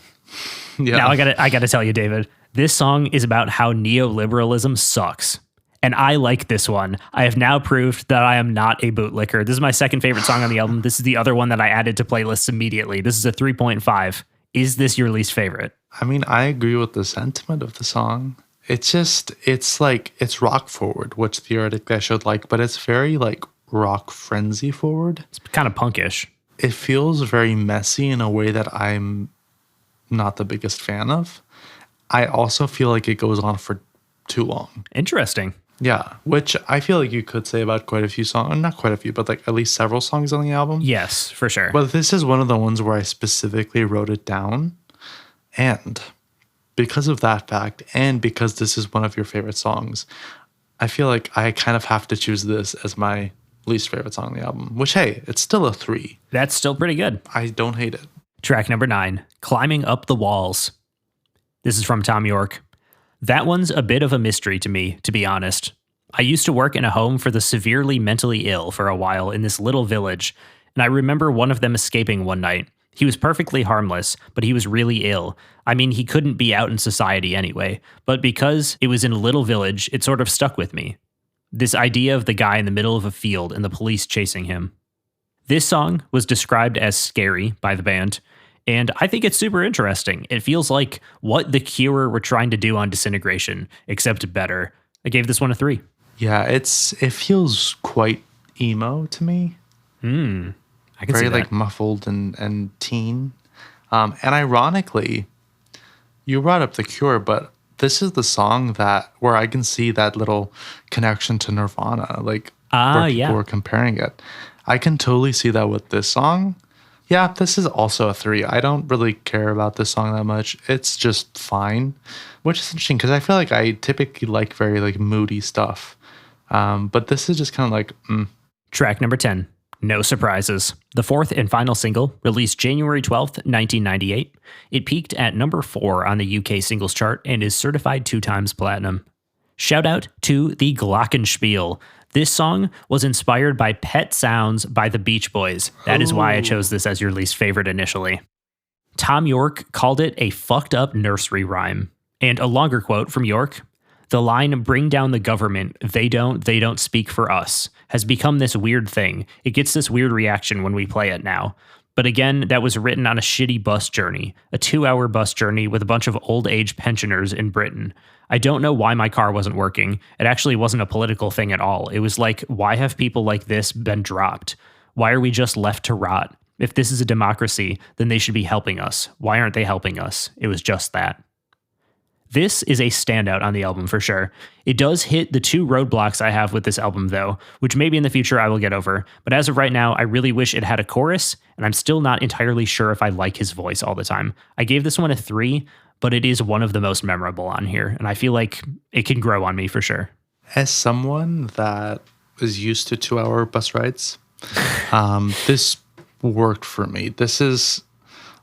Speaker 2: Yeah.
Speaker 1: Now I gotta tell you, David, this song is about how neoliberalism sucks. And I like this one. I have now proved that I am not a bootlicker. This is my second favorite song on the album. This is the other one that I added to playlists immediately. This is a 3.5. Is this your least favorite?
Speaker 2: I mean, I agree with the sentiment of the song. It's rock forward, which theoretically I should like, but it's very like rock frenzy forward.
Speaker 1: It's kind of punkish.
Speaker 2: It feels very messy in a way that I'm not the biggest fan of. I also feel like it goes on for too long.
Speaker 1: Interesting.
Speaker 2: Yeah, which I feel like you could say about quite a few songs. Not quite a few, but like at least several songs on the album.
Speaker 1: Yes, for sure.
Speaker 2: But this is one of the ones where I specifically wrote it down. And because of that fact, and because this is one of your favorite songs, I feel like I kind of have to choose this as my least favorite song on the album. Which, hey, it's still a 3.
Speaker 1: That's still pretty good.
Speaker 2: I don't hate it.
Speaker 1: Track number 9, Climbing Up the Walls. This is from Tom York. That one's a bit of a mystery to me, to be honest. I used to work in a home for the severely mentally ill for a while in this little village, and I remember one of them escaping one night. He was perfectly harmless, but he was really ill. I mean, he couldn't be out in society anyway, but because it was in a little village, it sort of stuck with me. This idea of the guy in the middle of a field and the police chasing him. This song was described as scary by the band, and I think it's super interesting. It feels like what The Cure were trying to do on Disintegration, except better. I gave this one a 3.
Speaker 2: Yeah, it feels quite emo to me.
Speaker 1: I can
Speaker 2: Very
Speaker 1: see that.
Speaker 2: like muffled and teen. And ironically, you brought up The Cure, but this is the song where I can see that little connection to Nirvana, like where people
Speaker 1: Yeah.
Speaker 2: were comparing it. I can totally see that with this song. Yeah, this is also a 3. I don't really care about this song that much. It's just fine, which is interesting because I feel like I typically like very like moody stuff. But this is just kind of like,
Speaker 1: Track number 10, No Surprises. The fourth and final single, released January 12th, 1998. It peaked at number 4 on the UK singles chart and is certified 2 times platinum. Shout out to the Glockenspiel. This song was inspired by Pet Sounds by the Beach Boys. That is why I chose this as your least favorite initially. Tom York called it a fucked up nursery rhyme. And a longer quote from York, the line, bring down the government, they don't speak for us, has become this weird thing. It gets this weird reaction when we play it now. But again, that was written on a shitty bus journey, a 2-hour bus journey with a bunch of old age pensioners in Britain. I don't know why my car wasn't working. It actually wasn't a political thing at all. It was like, why have people like this been dropped? Why are we just left to rot? If this is a democracy, then they should be helping us. Why aren't they helping us? It was just that. This is a standout on the album for sure. It does hit the 2 roadblocks I have with this album though, which maybe in the future I will get over. But as of right now, I really wish it had a chorus, and I'm still not entirely sure if I like his voice all the time. I gave this one a 3, but it is one of the most memorable on here, and I feel like it can grow on me for sure.
Speaker 2: as someone that is used to 2-hour bus rides, this worked for me. This is,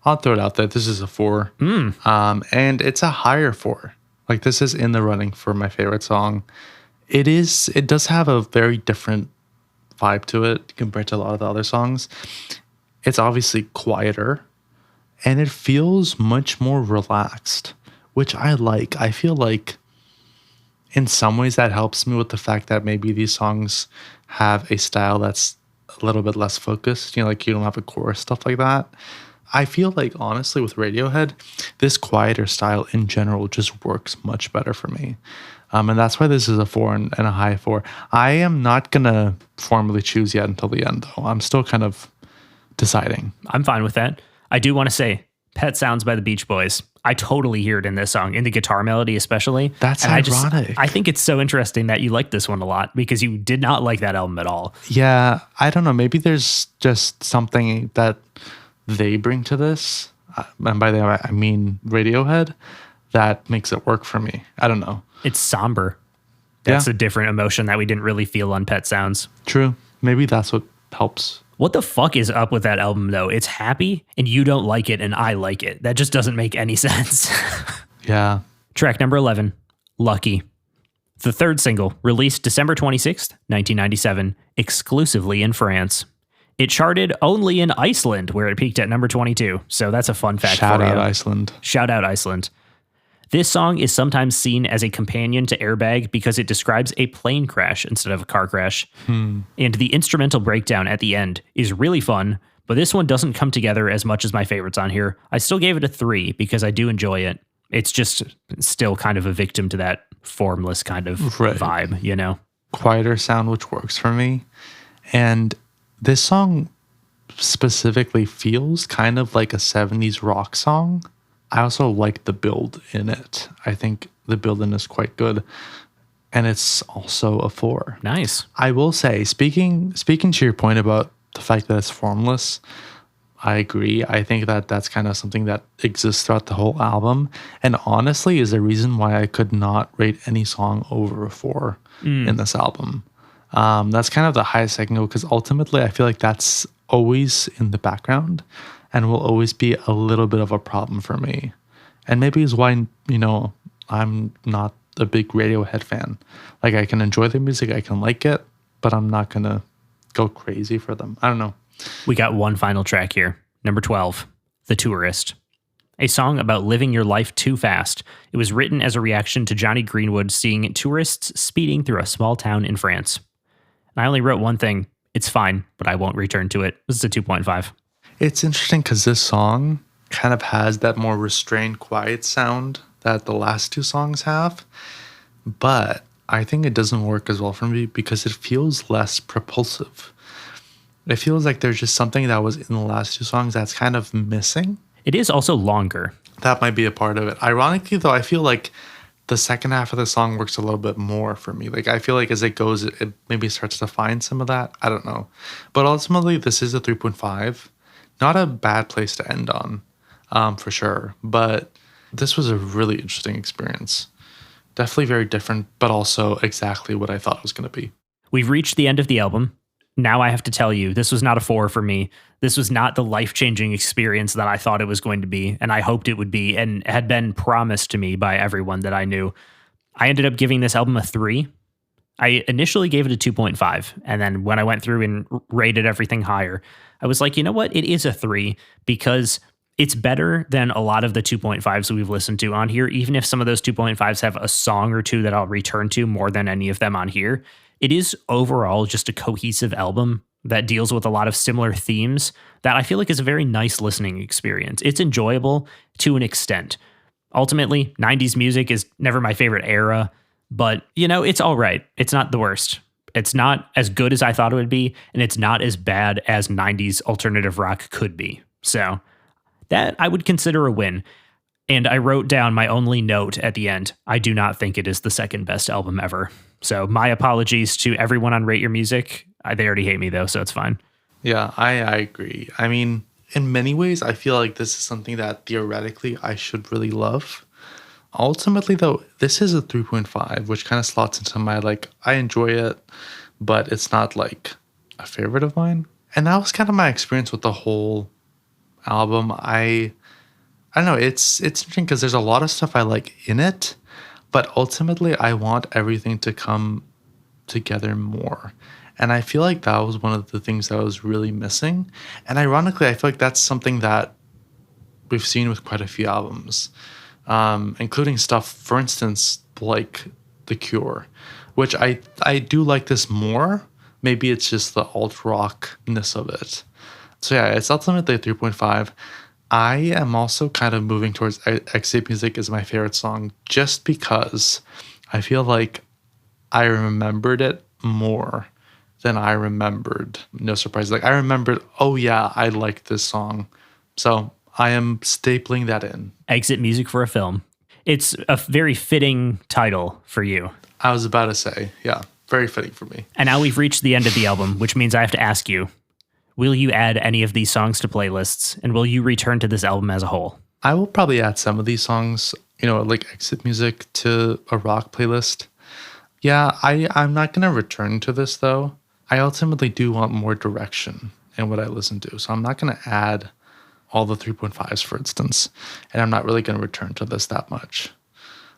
Speaker 2: I'll throw it out there. This is a 4. And it's a higher 4. Like, this is in the running for my favorite song. It does have a very different vibe to it compared to a lot of the other songs. It's obviously quieter and it feels much more relaxed, which I like. I feel like in some ways that helps me with the fact that maybe these songs have a style that's a little bit less focused, like you don't have a chorus, stuff like that. I feel like, honestly, with Radiohead, this quieter style in general just works much better for me. And that's why this is a 4 and a high 4. I am not going to formally choose yet until the end, though. I'm still kind of deciding.
Speaker 1: I'm fine with that. I do want to say, Pet Sounds by the Beach Boys. I totally hear it in this song, in the guitar melody especially.
Speaker 2: That's
Speaker 1: and
Speaker 2: ironic.
Speaker 1: I think it's so interesting that you like this one a lot because you did not like that album at all.
Speaker 2: Yeah, I don't know. Maybe there's just something that they bring to this, and by that I mean Radiohead, that makes it work for me. I don't know.
Speaker 1: It's somber. That's a different emotion that we didn't really feel on Pet Sounds.
Speaker 2: True. Maybe that's what helps.
Speaker 1: What the fuck is up with that album, though? It's happy, and you don't like it, and I like it. That just doesn't make any sense.
Speaker 2: Yeah.
Speaker 1: Track number 11, Lucky. The third single, released December 26th, 1997, exclusively in France. It charted only in Iceland, where it peaked at number 22. So that's a fun fact for you.
Speaker 2: Shout out Iceland.
Speaker 1: Shout out Iceland. This song is sometimes seen as a companion to Airbag because it describes a plane crash instead of a car crash. And the instrumental breakdown at the end is really fun, but this one doesn't come together as much as my favorites on here. I still gave it a 3 because I do enjoy it. It's just still kind of a victim to that formless kind of vibe,
Speaker 2: Quieter sound, which works for me. And this song specifically feels kind of like a 70s rock song. I also like the build in it. I think the build in is quite good. And it's also a 4.
Speaker 1: Nice.
Speaker 2: I will say, speaking to your point about the fact that it's formless, I agree. I think that that's kind of something that exists throughout the whole album. And honestly is the reason why I could not rate any song over a 4 in this album. That's kind of the highest I can go because ultimately I feel like that's always in the background and will always be a little bit of a problem for me. And maybe is why, I'm not a big Radiohead fan. Like, I can enjoy their music, I can like it, but I'm not going to go crazy for them. I don't know.
Speaker 1: We got one final track here. Number 12, The Tourist. A song about living your life too fast. It was written as a reaction to Johnny Greenwood seeing tourists speeding through a small town in France. And I only wrote one thing. It's fine, but I won't return to it. This is a 2.5.
Speaker 2: It's interesting because this song kind of has that more restrained, quiet sound that the last 2 songs have. But I think it doesn't work as well for me because it feels less propulsive. It feels like there's just something that was in the last 2 songs that's kind of missing.
Speaker 1: It is also longer.
Speaker 2: That might be a part of it. Ironically, though, I feel like the second half of the song works a little bit more for me. Like, I feel like as it goes, it maybe starts to find some of that. I don't know. But ultimately, this is a 3.5. Not a bad place to end on, for sure. But this was a really interesting experience. Definitely very different, but also exactly what I thought it was going to be.
Speaker 1: We've reached the end of the album. Now I have to tell you, this was not a 4 for me. This was not the life-changing experience that I thought it was going to be, and I hoped it would be, and had been promised to me by everyone that I knew. I ended up giving this album a 3. I initially gave it a 2.5, and then when I went through and rated everything higher, I was like, you know what? It is a 3 because it's better than a lot of the 2.5s we've listened to on here, even if some of those 2.5s have a song or two that I'll return to more than any of them on here. It is overall just a cohesive album that deals with a lot of similar themes that I feel like is a very nice listening experience. It's enjoyable to an extent. Ultimately, 90s music is never my favorite era, but, you know, it's all right. It's not the worst. It's not as good as I thought it would be, and it's not as bad as 90s alternative rock could be. So that I would consider a win. And I wrote down my only note at the end. I do not think it is the second best album ever. So my apologies to everyone on Rate Your Music. They already hate me though, so it's fine.
Speaker 2: Yeah, I agree. I mean, in many ways, I feel like this is something that theoretically I should really love. Ultimately, though, this is a 3.5, which kind of slots into my, like, I enjoy it, but it's not like a favorite of mine. And that was kind of my experience with the whole album. I don't know, it's interesting because there's a lot of stuff I like in it, but ultimately I want everything to come together more. And I feel like that was one of the things that I was really missing. And ironically, I feel like that's something that we've seen with quite a few albums, including stuff, for instance, like The Cure, which I do like this more. Maybe it's just the alt rockness of it. So yeah, it's ultimately a 3.5. I am also kind of moving towards Exit Music as my favorite song just because I feel like I remembered it more than I remembered. No surprise. Like I remembered, oh yeah, I like this song. So I am stapling that in.
Speaker 1: Exit Music for a Film. It's a very fitting title for you.
Speaker 2: I was about to say, yeah, very fitting for me.
Speaker 1: And now we've reached the end of the album, which means I have to ask you, will you add any of these songs to playlists, and will you return to this album as a whole?
Speaker 2: I will probably add some of these songs, like Exit Music, to a rock playlist. Yeah, I'm not going to return to this, though. I ultimately do want more direction in what I listen to, so I'm not going to add all the 3.5s, for instance, and I'm not really going to return to this that much.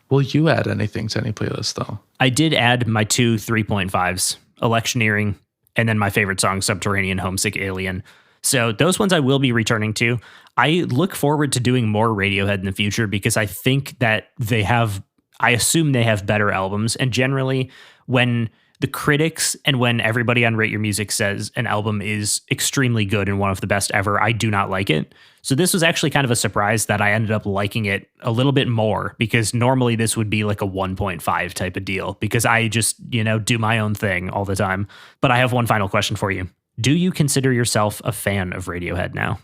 Speaker 2: Will you add anything to any playlist, though?
Speaker 1: I did add my 2 3.5s, Electioneering, and then my favorite song, Subterranean Homesick Alien. So those ones I will be returning to. I look forward to doing more Radiohead in the future because I think that I assume they have better albums. And generally, when the critics and when everybody on Rate Your Music says an album is extremely good and one of the best ever, I do not like it. So this was actually kind of a surprise that I ended up liking it a little bit more, because normally this would be like a 1.5 type of deal because I just, do my own thing all the time. But I have one final question for you. Do you consider yourself a fan of Radiohead now?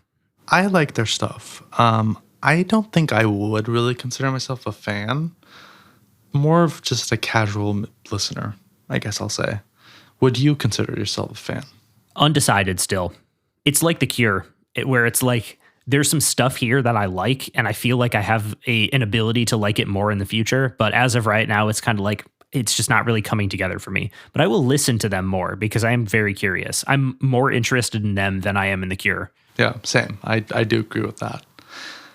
Speaker 2: I like their stuff. I don't think I would really consider myself a fan. More of just a casual listener, I guess I'll say. Would you consider yourself a fan?
Speaker 1: Undecided still. It's like The Cure, where it's like there's some stuff here that I like, and I feel like I have an ability to like it more in the future. But as of right now, it's kind of like it's just not really coming together for me. But I will listen to them more because I am very curious. I'm more interested in them than I am in The Cure.
Speaker 2: Yeah, same. I do agree with that.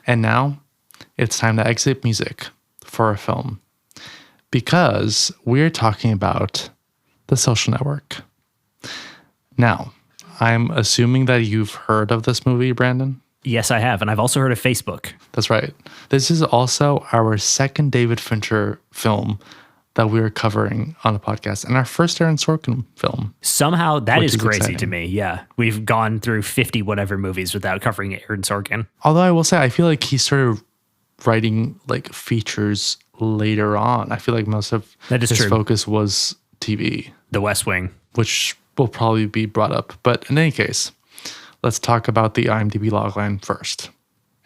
Speaker 2: And now it's time to exit music for a film, because we're talking about The Social Network. Now, I'm assuming that you've heard of this movie, Brandon?
Speaker 1: Yes, I have. And I've also heard of Facebook.
Speaker 2: That's right. This is also our second David Fincher film that we're covering on the podcast, and our first Aaron Sorkin film.
Speaker 1: Somehow that is crazy
Speaker 2: exciting
Speaker 1: to me. Yeah. We've gone through 50 whatever movies without covering Aaron Sorkin.
Speaker 2: Although I will say, I feel like he started writing like features later on. I feel like most of his focus was TV.
Speaker 1: The West Wing.
Speaker 2: Which will probably be brought up. But in any case, let's talk about the IMDb logline first.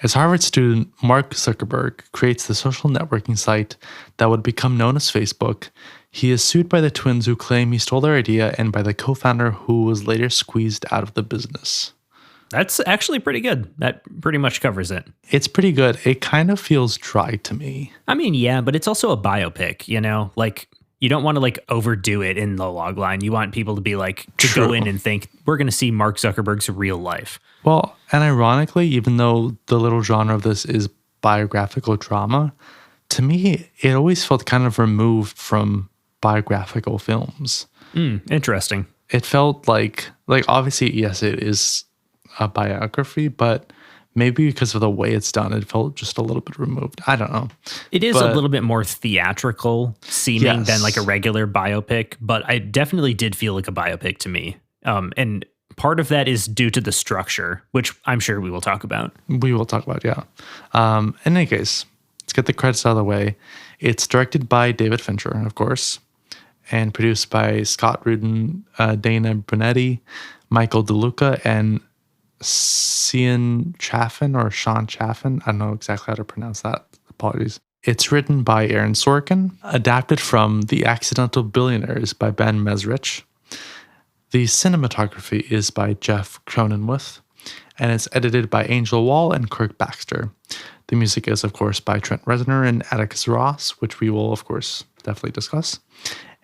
Speaker 2: As Harvard student Mark Zuckerberg creates the social networking site that would become known as Facebook, he is sued by the twins who claim he stole their idea and by the co-founder who was later squeezed out of the business.
Speaker 1: That's actually pretty good. That pretty much covers it.
Speaker 2: It's pretty good. It kind of feels dry to me.
Speaker 1: I mean, yeah, but it's also a biopic, you know? Like, you don't want to like overdo it in the logline. You want people to be like, to go in and think, we're going to see Mark Zuckerberg's real life.
Speaker 2: Well, and ironically, even though the little genre of this is biographical drama, to me, it always felt kind of removed from biographical films.
Speaker 1: Interesting.
Speaker 2: It felt like obviously, yes, it is a biography, but maybe because of the way it's done, it felt just a little bit removed. I don't know.
Speaker 1: It is a little bit more theatrical seeming than like a regular biopic, but I definitely did feel like a biopic to me. And part of that is due to the structure, which I'm sure we will talk about.
Speaker 2: We will talk about, yeah. In any case, let's get the credits out of the way. It's directed by David Fincher, of course, and produced by Scott Rudin, Dana Brunetti, Michael DeLuca, and Sean Chaffin. I don't know exactly how to pronounce that. Apologies. It's written by Aaron Sorkin, adapted from The Accidental Billionaires by Ben Mesrich. The cinematography is by Jeff Cronenweth, and it's edited by Angel Wall and Kirk Baxter. The music is, of course, by Trent Reznor and Atticus Ross, which we will, of course, definitely discuss.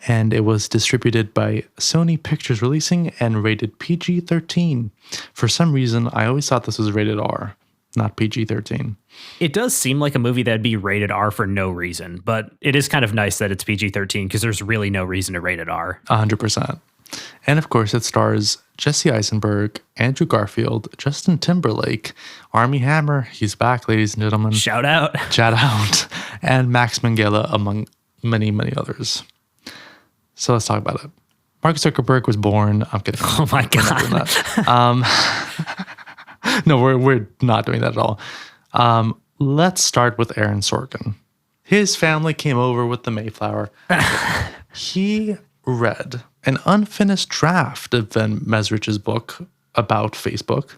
Speaker 2: And it was distributed by Sony Pictures Releasing and rated PG-13. For some reason, I always thought this was rated R, not PG-13.
Speaker 1: It does seem like a movie that'd be rated R for no reason, but it is kind of nice that it's PG-13 because there's really no reason to rate it R.
Speaker 2: 100%. And of course, it stars Jesse Eisenberg, Andrew Garfield, Justin Timberlake, Armie Hammer, he's back, ladies and gentlemen.
Speaker 1: Shout out.
Speaker 2: And Max Minghella, among many, many others. So let's talk about it. Mark Zuckerberg was born. I'm kidding.
Speaker 1: Oh my God.
Speaker 2: No, we're not doing that at all. Let's start with Aaron Sorkin. His family came over with the Mayflower. He read an unfinished draft of Ben Mesrich's book about Facebook,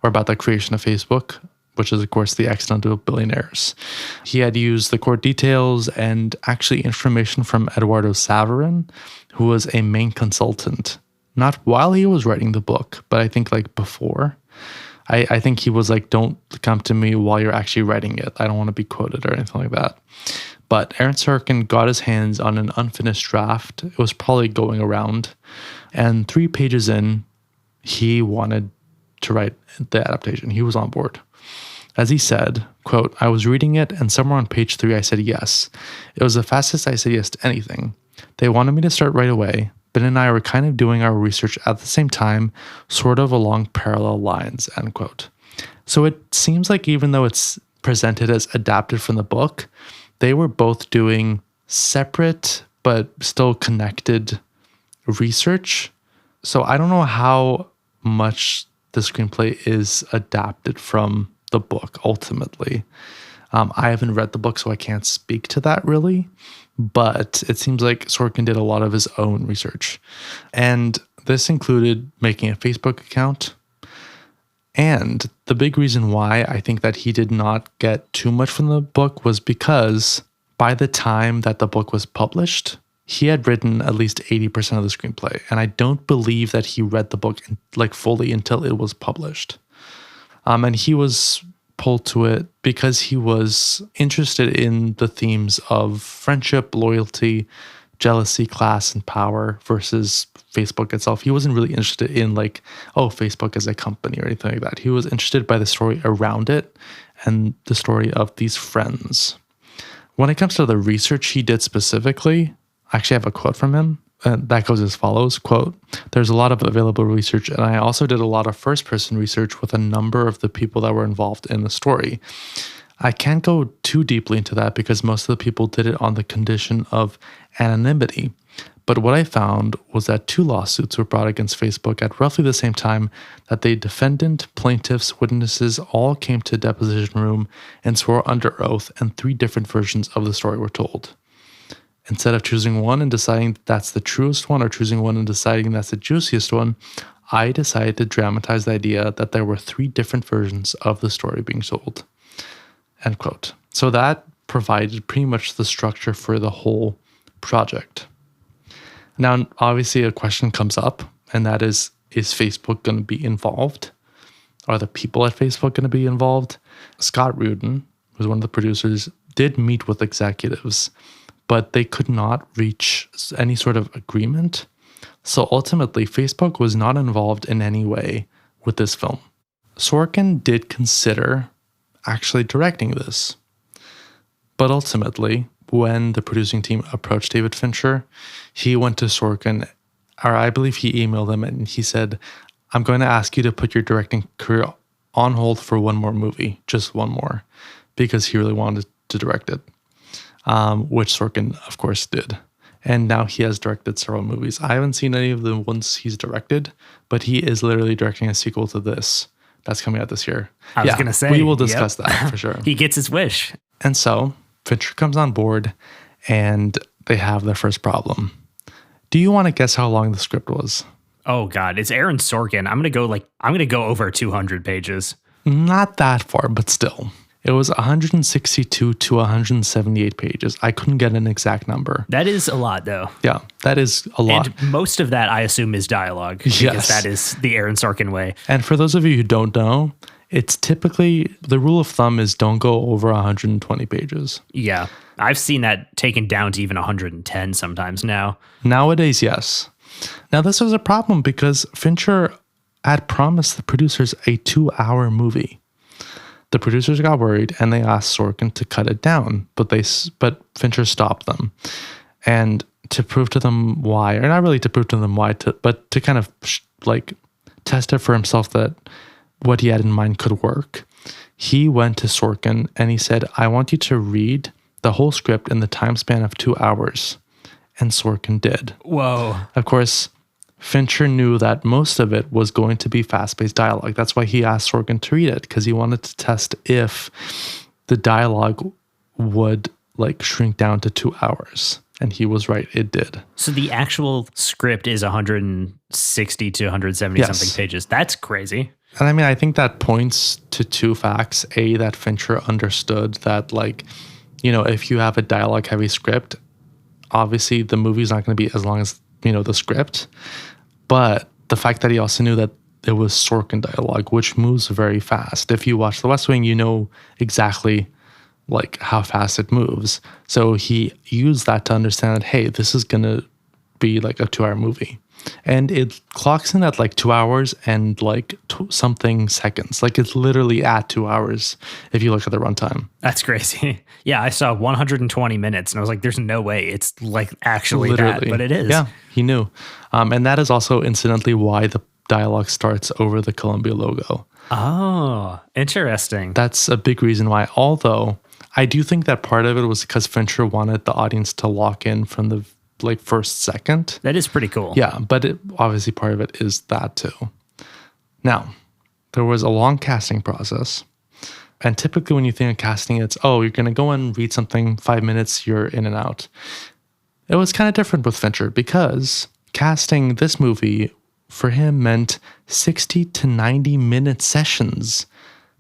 Speaker 2: or about the creation of Facebook, which is, of course, The Accidental Billionaires. He had used the court details and actually information from Eduardo Saverin, who was a main consultant, not while he was writing the book, but I think like before. I think he was like, don't come to me while you're actually writing it. I don't want to be quoted or anything like that. But Aaron Sorkin got his hands on an unfinished draft. It was probably going around. And 3 pages in, he wanted to write the adaptation. He was on board. As he said, quote, I was reading it and somewhere on page 3 I said yes. It was the fastest I said yes to anything. They wanted me to start right away. Ben and I were kind of doing our research at the same time, sort of along parallel lines, end quote. So it seems like even though it's presented as adapted from the book, they were both doing separate but still connected research. So I don't know how much the screenplay is adapted from the book ultimately. I haven't read the book, so I can't speak to that really. But it seems like Sorkin did a lot of his own research. And this included making a Facebook account. And the big reason why I think that he did not get too much from the book was because by the time that the book was published, he had written at least 80% of the screenplay. And I don't believe that he read the book like fully until it was published. And he was pulled to it because he was interested in the themes of friendship, loyalty, jealousy, class, and power versus Facebook itself. He wasn't really interested in like, oh, Facebook as a company or anything like that. He was interested by the story around it and the story of these friends. When it comes to the research he did specifically, I actually have a quote from him. And that goes as follows, quote, there's a lot of available research, and I also did a lot of first-person research with a number of the people that were involved in the story. I can't go too deeply into that because most of the people did it on the condition of anonymity. But what I found was that 2 lawsuits were brought against Facebook at roughly the same time that the defendant, plaintiffs, witnesses all came to a deposition room and swore under oath, and 3 different versions of the story were told. Instead of choosing one and deciding that's the truest one or choosing one and deciding that's the juiciest one, I decided to dramatize the idea that there were 3 different versions of the story being told. End quote. So that provided pretty much the structure for the whole project. Now, obviously, a question comes up, and that is Facebook going to be involved? Are the people at Facebook going to be involved? Scott Rudin, who's one of the producers, did meet with executives, but they could not reach any sort of agreement. So ultimately, Facebook was not involved in any way with this film. Sorkin did consider actually directing this. But ultimately, when the producing team approached David Fincher, he went to Sorkin, or I believe he emailed him, and he said, I'm going to ask you to put your directing career on hold for one more movie, just one more, because he really wanted to direct it, which Sorkin, of course, did. And now he has directed several movies. I haven't seen any of the ones he's directed, but he is literally directing a sequel to this that's coming out this year.
Speaker 1: I was going to say.
Speaker 2: We will discuss that for sure.
Speaker 1: He gets his wish.
Speaker 2: And so Fincher comes on board and they have their first problem. Do you want to guess how long the script was?
Speaker 1: Oh God, it's Aaron Sorkin. I'm going to go over 200 pages.
Speaker 2: Not that far, but still. It was 162 to 178 pages. I couldn't get an exact number.
Speaker 1: That is a lot, though.
Speaker 2: Yeah, that is a lot.
Speaker 1: And most of that, I assume, is dialogue. Because
Speaker 2: Yes.
Speaker 1: that is the Aaron Sorkin way.
Speaker 2: And for those of you who don't know, it's typically, the rule of thumb is don't go over 120 pages.
Speaker 1: Yeah. I've seen that taken down to even 110 sometimes now.
Speaker 2: Nowadays, yes. Now, this was a problem because Fincher had promised the producers a 2-hour movie. The producers got worried and they asked Sorkin to cut it down, but Fincher stopped them. And to prove to them why, or not really to prove to them why, but to kind of test it for himself that what he had in mind could work, he went to Sorkin and he said, I want you to read the whole script in the time span of 2 hours. And Sorkin did.
Speaker 1: Whoa.
Speaker 2: Of course, Fincher knew that most of it was going to be fast-paced dialogue. That's why he asked Sorkin to read it, because he wanted to test if the dialogue would shrink down to 2 hours. And he was right, it did.
Speaker 1: So the actual script is 160 to 170
Speaker 2: Yes.
Speaker 1: something pages. That's crazy.
Speaker 2: And I mean, I think that points to two facts. A, that Fincher understood that, if you have a dialogue-heavy script, obviously the movie's not going to be as long as, the script. But the fact that he also knew that it was Sorkin dialogue, which moves very fast. If you watch The West Wing, you know exactly how fast it moves. So he used that to understand that, hey, this is going to be a 2-hour movie. And it clocks in at 2 hours and something seconds. It's literally at 2 hours if you look at the runtime.
Speaker 1: That's crazy. Yeah, I saw 120 minutes and I was like, there's no way it's actually
Speaker 2: Literally.
Speaker 1: that, but it is.
Speaker 2: Yeah, he knew. And that is also incidentally why the dialogue starts over the Columbia logo.
Speaker 1: Oh, interesting.
Speaker 2: That's a big reason why. Although I do think that part of it was because Fincher wanted the audience to lock in from the first second.
Speaker 1: That is pretty cool.
Speaker 2: Yeah, but obviously part of it is that too. Now, there was a long casting process. And typically when you think of casting, it's, you're going to go and read something, 5 minutes, you're in and out. It was kind of different with Fincher because casting this movie for him meant 60 to 90 minute sessions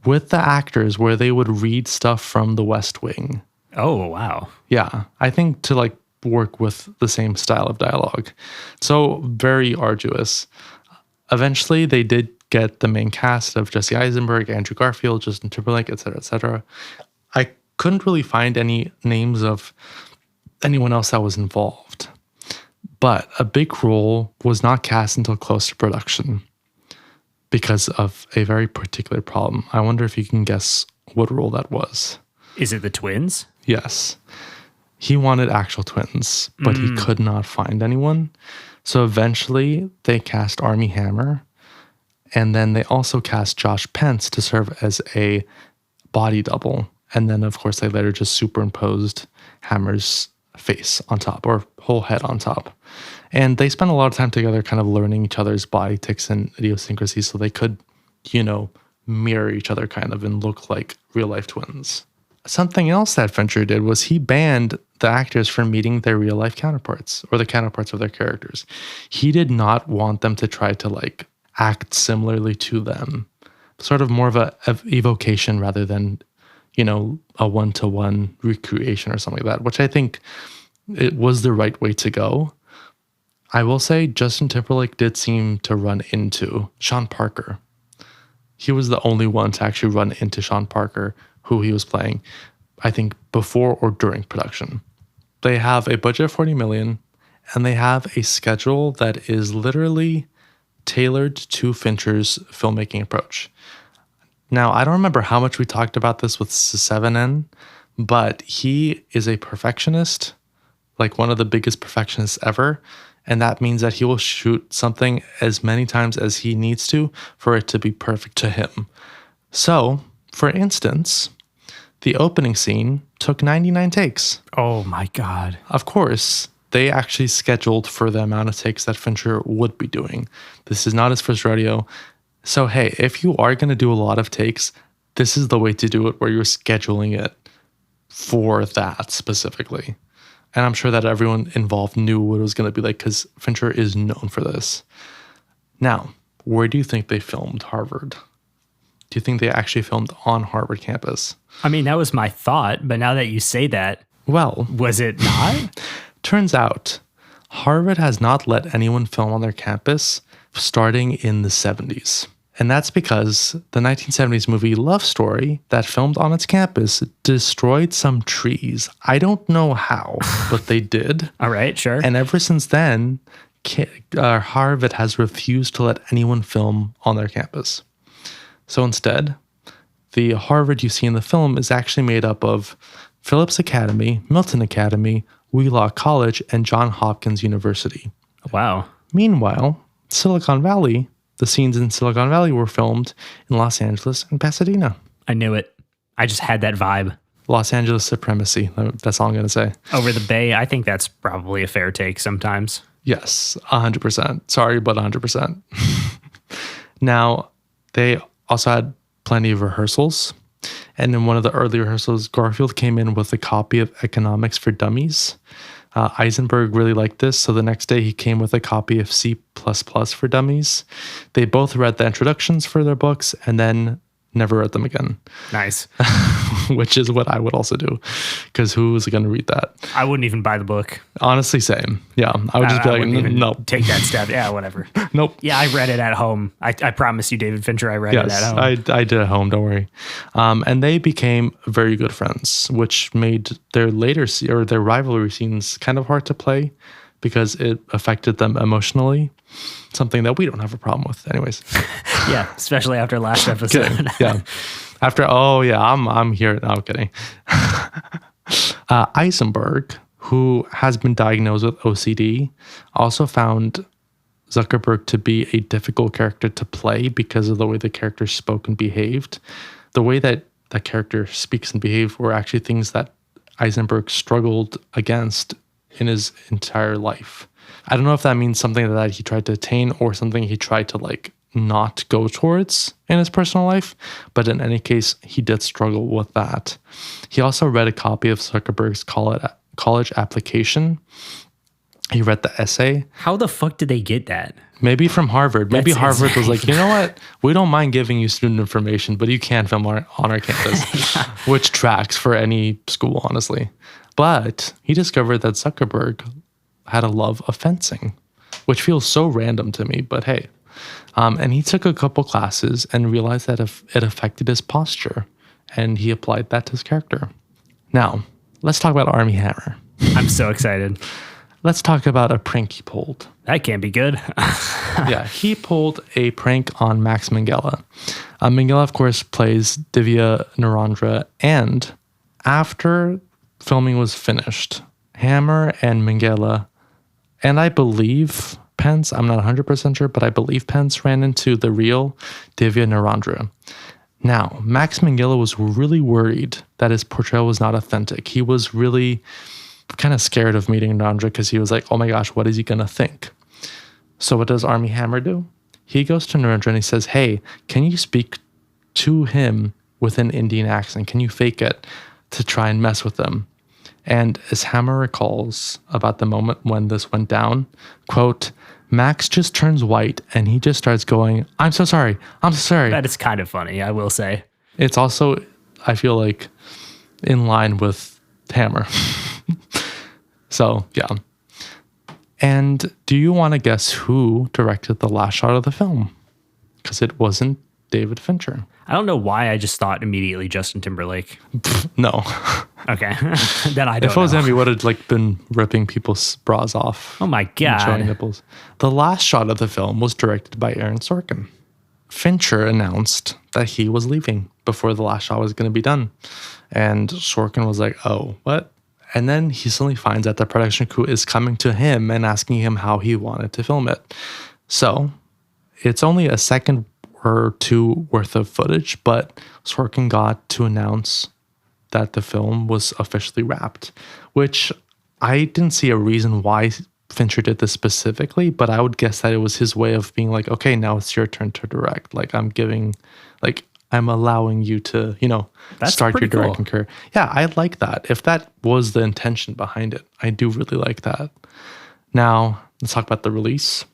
Speaker 2: with the actors where they would read stuff from The West Wing.
Speaker 1: Oh, wow.
Speaker 2: Yeah, I think to work with the same style of dialogue. So very arduous. Eventually, they did get the main cast of Jesse Eisenberg, Andrew Garfield, Justin Timberlake, etc., etc. I couldn't really find any names of anyone else that was involved. But a big role was not cast until close to production because of a very particular problem. I wonder if you can guess what role that was.
Speaker 1: Is it the twins?
Speaker 2: Yes. He wanted actual twins, but he could not find anyone. So eventually they cast Armie Hammer. And then they also cast Josh Pence to serve as a body double. And then, of course, they later just superimposed Hammer's face on top, or whole head on top. And they spent a lot of time together kind of learning each other's body tics and idiosyncrasies so they could, mirror each other kind of and look like real-life twins. Something else that Fincher did was he banned the actors from meeting their real life counterparts or the counterparts of their characters. He did not want them to try to act similarly to them. Sort of more of a evocation rather than, a one-to-one recreation or something like that, which I think it was the right way to go. I will say Justin Timberlake did seem to run into Sean Parker. He was the only one to actually run into Sean Parker, who he was playing, I think, before or during production. They have a budget of $40 million, and they have a schedule that is literally tailored to Fincher's filmmaking approach. Now, I don't remember how much we talked about this with 7N, but he is a perfectionist, like one of the biggest perfectionists ever. And that means that he will shoot something as many times as he needs to for it to be perfect to him. So, for instance, the opening scene took 99 takes.
Speaker 1: Oh my God.
Speaker 2: Of course, they actually scheduled for the amount of takes that Fincher would be doing. This is not his first rodeo. So, hey, if you are going to do a lot of takes, this is the way to do it, where you're scheduling it for that specifically. And I'm sure that everyone involved knew what it was going to be like, because Fincher is known for this. Now, where do you think they filmed Harvard? Do you think they actually filmed on Harvard campus?
Speaker 1: I mean, that was my thought, but now that you say that,
Speaker 2: Well,
Speaker 1: was it not?
Speaker 2: turns out Harvard has not let anyone film on their campus starting in the 70s. And that's because the 1970s movie Love Story that filmed on its campus destroyed some trees. I don't know how, but they did.
Speaker 1: All right, sure.
Speaker 2: And ever since then, Harvard has refused to let anyone film on their campus. So instead, the Harvard you see in the film is actually made up of Phillips Academy, Milton Academy, Wheelock College, and Johns Hopkins University.
Speaker 1: Wow.
Speaker 2: Meanwhile, Silicon Valley, the scenes in Silicon Valley were filmed in Los Angeles and Pasadena.
Speaker 1: I knew it. I just had that vibe.
Speaker 2: Los Angeles supremacy. That's all I'm going to say.
Speaker 1: Over the Bay, I think that's probably a fair take sometimes.
Speaker 2: Yes, 100%. Sorry, but 100%. Now, they also had plenty of rehearsals. And in one of the early rehearsals, Garfield came in with a copy of Economics for Dummies. Eisenberg really liked this, so the next day he came with a copy of C++ for Dummies. They both read the introductions for their books and then never read them again.
Speaker 1: Nice.
Speaker 2: Which is what I would also do, because who is going to read that?
Speaker 1: I wouldn't even buy the book.
Speaker 2: Honestly, same. Yeah, I would just be like, no.
Speaker 1: Take that step. Yeah, whatever.
Speaker 2: Nope.
Speaker 1: Yeah, I read it at home. I promise you, David Fincher, I read it at home.
Speaker 2: I did at home, don't worry. And they became very good friends, which made their their rivalry scenes kind of hard to play because it affected them emotionally. Something that we don't have a problem with anyways.
Speaker 1: Yeah, especially after last episode.
Speaker 2: Yeah. After, I'm here. No, I'm kidding. Eisenberg, who has been diagnosed with OCD, also found Zuckerberg to be a difficult character to play because of the way the character spoke and behaved. The way that that character speaks and behaves were actually things that Eisenberg struggled against in his entire life. I don't know if that means something that he tried to attain or something he tried to not go towards in his personal life, but in any case, he did struggle with that. He also read a copy of Zuckerberg's college application. He read the essay.
Speaker 1: How the fuck did they get that?
Speaker 2: Maybe from Harvard. Maybe
Speaker 1: That's
Speaker 2: Harvard
Speaker 1: insane.
Speaker 2: was like, you know what? We don't mind giving you student information, but you can't film on our campus, which tracks for any school, honestly. But he discovered that Zuckerberg had a love of fencing, which feels so random to me, but hey. And he took a couple classes and realized that it affected his posture, and he applied that to his character. Now, let's talk about Armie Hammer.
Speaker 1: I'm so excited.
Speaker 2: Let's talk about a prank he pulled.
Speaker 1: That can't be good.
Speaker 2: Yeah, he pulled a prank on Max Minghella. Minghella, of course, plays Divya Narendra, and after filming was finished, Hammer and Minghella, and I believe Pence, I'm not 100% sure, but I believe Pence ran into the real Divya Narendra. Now, Max Minghella was really worried that his portrayal was not authentic. He was really kind of scared of meeting Narendra because he was like, oh my gosh, what is he going to think? So what does Armie Hammer do? He goes to Narendra and he says, hey, can you speak to him with an Indian accent? Can you fake it to try and mess with him? And as Hammer recalls about the moment when this went down, quote, Max just turns white and he just starts going, I'm so sorry. I'm so sorry.
Speaker 1: That is kind of funny, I will say.
Speaker 2: It's also I feel like in line with Hammer. So, yeah. And do you want to guess who directed the last shot of the film? Because it wasn't David Fincher.
Speaker 1: I don't know why I just thought immediately Justin Timberlake.
Speaker 2: No.
Speaker 1: Okay. Then I don't
Speaker 2: If it was
Speaker 1: know.
Speaker 2: him, he would have like been ripping people's bras off.
Speaker 1: Oh my
Speaker 2: And showing
Speaker 1: God.
Speaker 2: nipples. The last shot of the film was directed by Aaron Sorkin. Fincher announced that he was leaving before the last shot was going to be done. And Sorkin was like, oh, what? And then he suddenly finds that the production crew is coming to him and asking him how he wanted to film it. So it's only a second or two worth of footage, but Sorkin got to announce that the film was officially wrapped, which I didn't see a reason why Fincher did this specifically, but I would guess that it was his way of being like, okay, now it's your turn to direct. Like I'm allowing you to,
Speaker 1: That's
Speaker 2: start your
Speaker 1: pretty cool.
Speaker 2: directing career. Yeah, I like that. If that was the intention behind it, I do really like that. Now, let's talk about the release.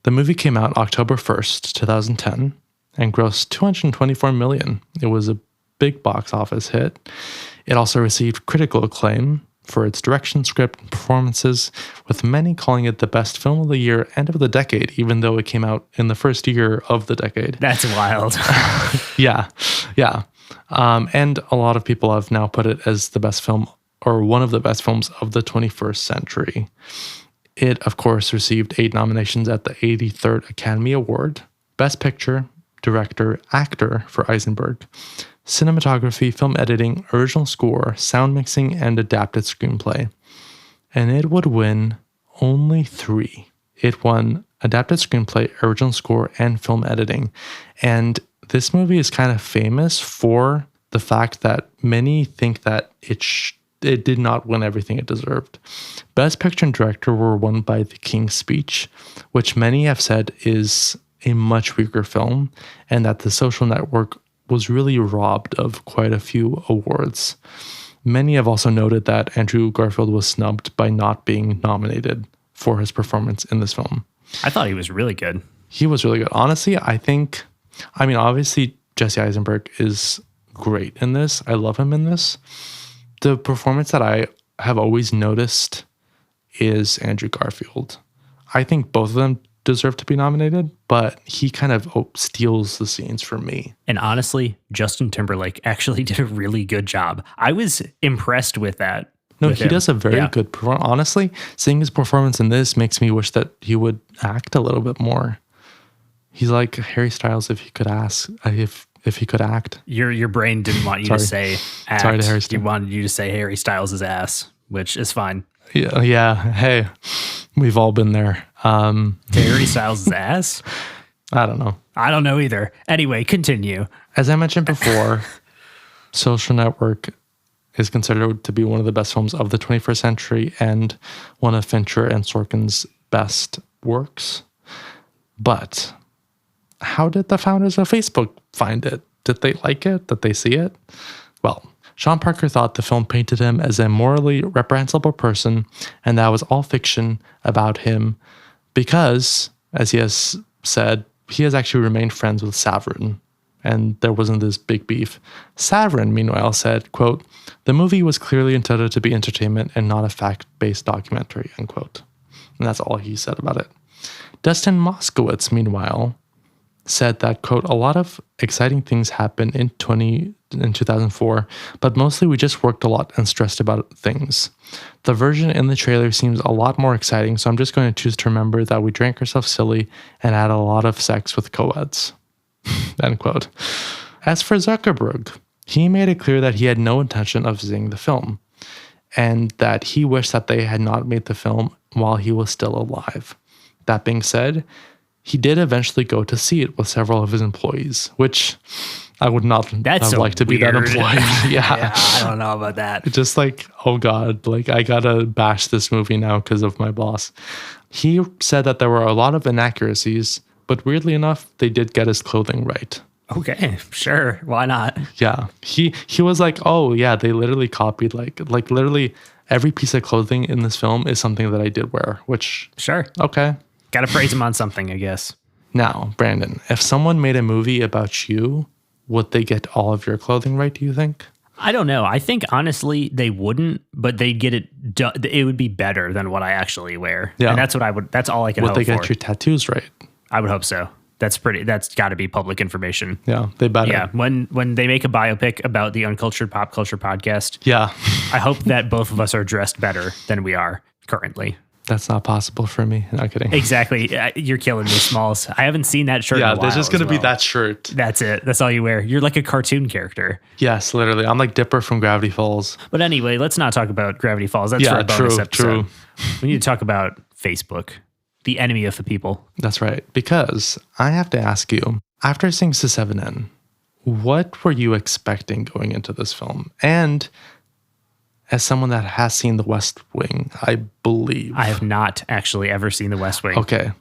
Speaker 2: The movie came out October 1st, 2010, and grossed $224 million. It was a big box office hit. It also received critical acclaim for its direction, script, and performances, with many calling it the best film of the year and of the decade, even though it came out in the first year of the decade.
Speaker 1: That's wild.
Speaker 2: Yeah. And a lot of people have now put it as the best film or one of the best films of the 21st century. It, of course, received 8 nominations at the 83rd Academy Award, Best Picture, Director, Actor for Eisenberg, Cinematography, Film Editing, Original Score, Sound Mixing, and Adapted Screenplay. And it would win only 3. It won Adapted Screenplay, Original Score, and Film Editing. And this movie is kind of famous for the fact that many think that it did not win everything it deserved. Best Picture and Director were won by The King's Speech, which many have said is a much weaker film, and that The Social Network was really robbed of quite a few awards. Many have also noted that Andrew Garfield was snubbed by not being nominated for his performance in this film.
Speaker 1: I thought he was really good.
Speaker 2: He was really good. Honestly, obviously Jesse Eisenberg is great in this. I love him in this. The performance that I have always noticed is Andrew Garfield. I think both of them deserve to be nominated, but he kind of steals the scenes for me.
Speaker 1: And honestly, Justin Timberlake actually did a really good job. I was impressed with that.
Speaker 2: No,
Speaker 1: with
Speaker 2: he
Speaker 1: him.
Speaker 2: does a very good performance. Honestly, seeing his performance in this makes me wish that he would act a little bit more. He's like Harry Styles if he could he could act.
Speaker 1: Your brain didn't want you to say act.
Speaker 2: Sorry to Harry
Speaker 1: Styles. It wanted you to say Harry Styles' ass, which is fine.
Speaker 2: Yeah. Hey, we've all been there.
Speaker 1: Harry Styles' ass?
Speaker 2: I don't know.
Speaker 1: I don't know either. Anyway, continue.
Speaker 2: As I mentioned before, Social Network is considered to be one of the best films of the 21st century and one of Fincher and Sorkin's best works. But how did the founders of Facebook find it? Did they like it? Did they see it? Well, Sean Parker thought the film painted him as a morally reprehensible person, and that was all fiction about him because, as he has said, he has actually remained friends with Saverin, and there wasn't this big beef. Saverin, meanwhile, said, quote, "The movie was clearly intended to be entertainment and not a fact-based documentary," unquote. And that's all he said about it. Dustin Moskowitz, meanwhile, said that, quote, "A lot of exciting things happened in 2004, but mostly we just worked a lot and stressed about things. The version in the trailer seems a lot more exciting, so I'm just going to choose to remember that we drank ourselves silly and had a lot of sex with co-eds." End quote. As for Zuckerberg, he made it clear that he had no intention of seeing the film and that he wished that they had not made the film while he was still alive. That being said, he did eventually go to see it with several of his employees, which I would not have liked to be that
Speaker 1: weird.
Speaker 2: employee.
Speaker 1: Yeah, I don't know about that.
Speaker 2: Just like, oh God, like I gotta bash this movie now because of my boss. He said that there were a lot of inaccuracies, but weirdly enough, they did get his clothing right.
Speaker 1: Okay, sure. Why not?
Speaker 2: Yeah. He was like, oh yeah, they literally copied like literally every piece of clothing in this film is something that I did wear, which
Speaker 1: Sure.
Speaker 2: okay.
Speaker 1: Got to praise him on something, I guess.
Speaker 2: Now, Brandon, if someone made a movie about you, would they get all of your clothing right, do you think?
Speaker 1: I don't know. I think honestly they wouldn't, but they'd get it done. It would be better than what I actually wear.
Speaker 2: Yeah.
Speaker 1: And that's what I would, that's all I can
Speaker 2: Would
Speaker 1: hope
Speaker 2: they
Speaker 1: for.
Speaker 2: get your tattoos right?
Speaker 1: I would hope so. That's got to be public information.
Speaker 2: Yeah, they better.
Speaker 1: Yeah. When they make a biopic about the Uncultured Pop Culture podcast,
Speaker 2: Yeah.
Speaker 1: I hope that both of us are dressed better than we are currently.
Speaker 2: That's not possible for me. Not kidding.
Speaker 1: Exactly. You're killing me, Smalls. I haven't seen that shirt in a while.
Speaker 2: There's just going to be
Speaker 1: well.
Speaker 2: that shirt.
Speaker 1: That's it. That's all you wear. You're like a cartoon character.
Speaker 2: Yes, literally. I'm like Dipper from Gravity Falls.
Speaker 1: But anyway, let's not talk about Gravity Falls. That's for a bonus episode. We need to talk about Facebook, the enemy of the people.
Speaker 2: That's right. Because I have to ask you, after seeing S7N, what were you expecting going into this film? And as someone that has seen The West Wing, I believe.
Speaker 1: I have not actually ever seen The West Wing.
Speaker 2: Okay.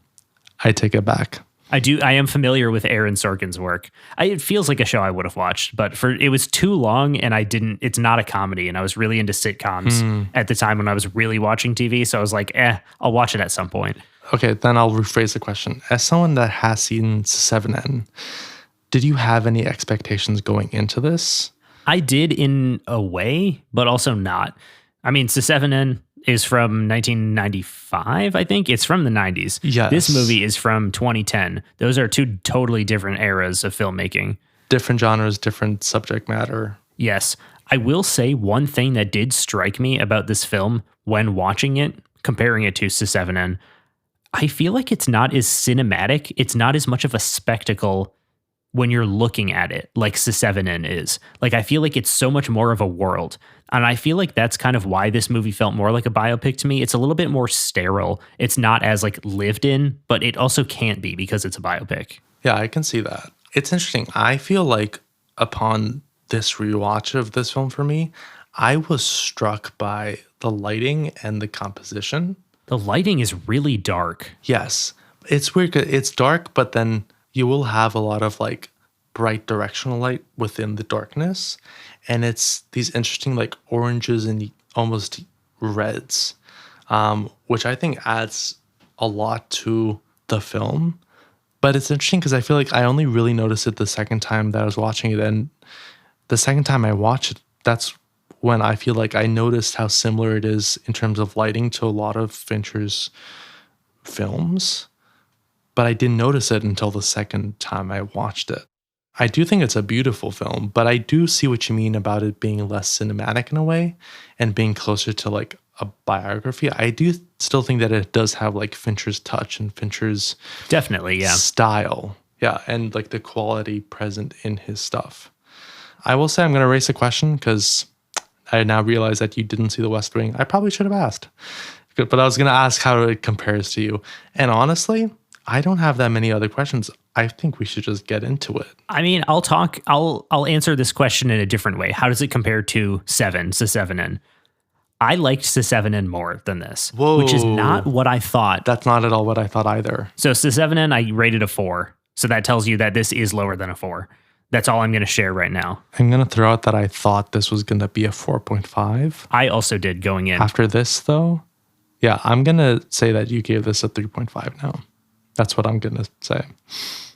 Speaker 2: I take it back.
Speaker 1: I am familiar with Aaron Sorkin's work. It feels like a show I would have watched, but it was too long and it's not a comedy. And I was really into sitcoms at the time when I was really watching TV. So I was like, I'll watch it at some point.
Speaker 2: Okay, then I'll rephrase the question. As someone that has seen 7N, did you have any expectations going into this?
Speaker 1: I did in a way, but also not. I mean, S7N is from 1995, I think. It's from the 90s.
Speaker 2: Yes.
Speaker 1: This movie is from 2010. Those are two totally different eras of filmmaking.
Speaker 2: Different genres, different subject matter.
Speaker 1: Yes. I will say one thing that did strike me about this film when watching it, comparing it to S7N, I feel like it's not as cinematic. It's not as much of a spectacle when you're looking at it like S7N is. Like, I feel like it's so much more of a world. And I feel like that's kind of why this movie felt more like a biopic to me. It's a little bit more sterile. It's not as like lived in, but it also can't be because it's a biopic.
Speaker 2: Yeah, I can see that. It's interesting. I feel like upon this rewatch of this film for me, I was struck by the lighting and the composition.
Speaker 1: The lighting is really dark.
Speaker 2: Yes. It's weird. It's dark, but then you will have a lot of like bright directional light within the darkness. And it's these interesting like oranges and almost reds, which I think adds a lot to the film. But it's interesting because I feel like I only really noticed it the second time that I was watching it. And the second time I watched it, that's when I feel like I noticed how similar it is in terms of lighting to a lot of Fincher's films. But I didn't notice it until the second time I watched it. I do think it's a beautiful film, but I do see what you mean about it being less cinematic in a way and being closer to like a biography. I do still think that it does have like Fincher's touch and Fincher's
Speaker 1: definitely, yeah,
Speaker 2: style. Yeah, and like the quality present in his stuff. I will say I'm going to raise a question because I now realize that you didn't see The West Wing. I probably should have asked, but I was going to ask how it compares to you. And honestly, I don't have that many other questions. I think we should just get into it.
Speaker 1: I mean, I'll answer this question in a different way. How does it compare to S7N? I liked S7N more than this, which is not what I thought.
Speaker 2: That's not at all what I thought either.
Speaker 1: So S7N, I rated a 4. So that tells you that this is lower than a 4. That's all I'm going to share right now.
Speaker 2: I'm going to throw out that I thought this was going to be a 4.5.
Speaker 1: I also did going in.
Speaker 2: After this, though, yeah, I'm going to say that you gave this a 3.5 now. That's what I'm going to say.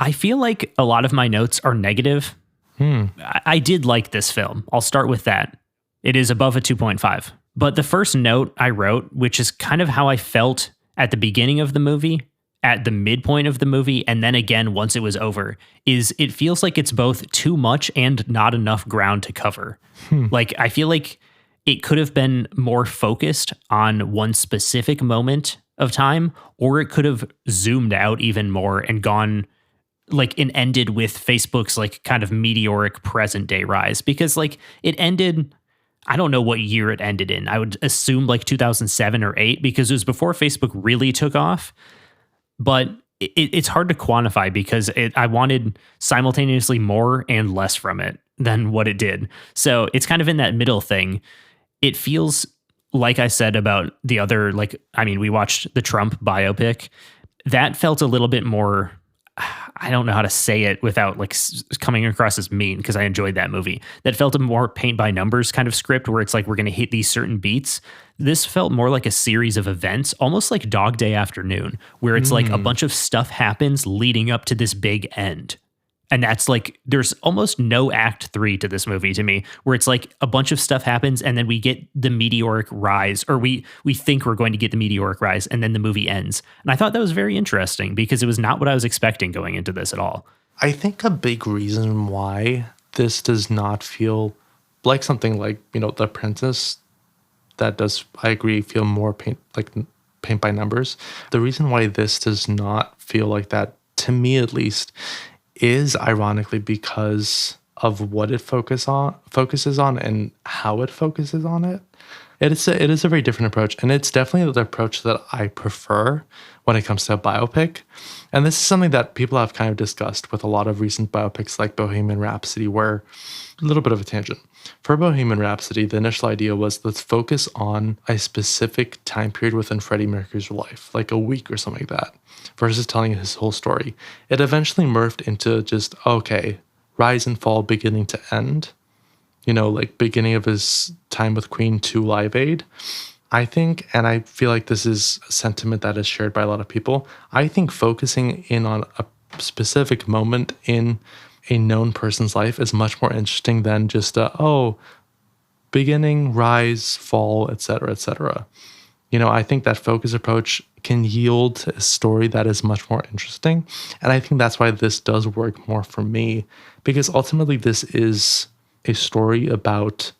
Speaker 1: I feel like a lot of my notes are negative. I did like this film. I'll start with that. It is above a 2.5. But the first note I wrote, which is kind of how I felt at the beginning of the movie, at the midpoint of the movie, and then again once it was over, is it feels like it's both too much and not enough ground to cover. Like, I feel like it could have been more focused on one specific moment of time, or it could have zoomed out even more and gone like and ended with Facebook's like kind of meteoric present day rise, because like it ended, I don't know what year it ended in. I would assume like 2007 or 8, because it was before Facebook really took off. But it's hard to quantify because I wanted simultaneously more and less from it than what it did. So it's kind of in that middle thing. It feels like I said about the other, like, I mean, we watched the Trump biopic. That felt a little bit more, I don't know how to say it without like coming across as mean, because I enjoyed that movie. That felt a more paint by numbers kind of script where it's like, we're going to hit these certain beats. This felt more like a series of events, almost like Dog Day Afternoon, where it's like a bunch of stuff happens leading up to this big end. And that's like, there's almost no act 3 to this movie to me, where it's like a bunch of stuff happens and then we get the meteoric rise, or we think we're going to get the meteoric rise, and then the movie ends. And I thought that was very interesting because it was not what I was expecting going into this at all.
Speaker 2: I think a big reason why this does not feel like something like, The Apprentice, that does, I agree, feel more paint by numbers. The reason why this does not feel like that, to me at least, is ironically because of what it focuses on and how it focuses on it. It is a very different approach, and it's definitely the approach that I prefer when it comes to a biopic. And this is something that people have kind of discussed with a lot of recent biopics like Bohemian Rhapsody, where, a little bit of a tangent. For Bohemian Rhapsody, the initial idea was, let's focus on a specific time period within Freddie Mercury's life, like a week or something like that, versus telling his whole story. It eventually morphed into just, okay, rise and fall beginning to end, like beginning of his time with Queen to Live Aid. I think, and I feel like this is a sentiment that is shared by a lot of people, I think focusing in on a specific moment in a known person's life is much more interesting than just beginning, rise, fall, etc., etc. I think that focus approach can yield a story that is much more interesting. And I think that's why this does work more for me, because ultimately this is a story about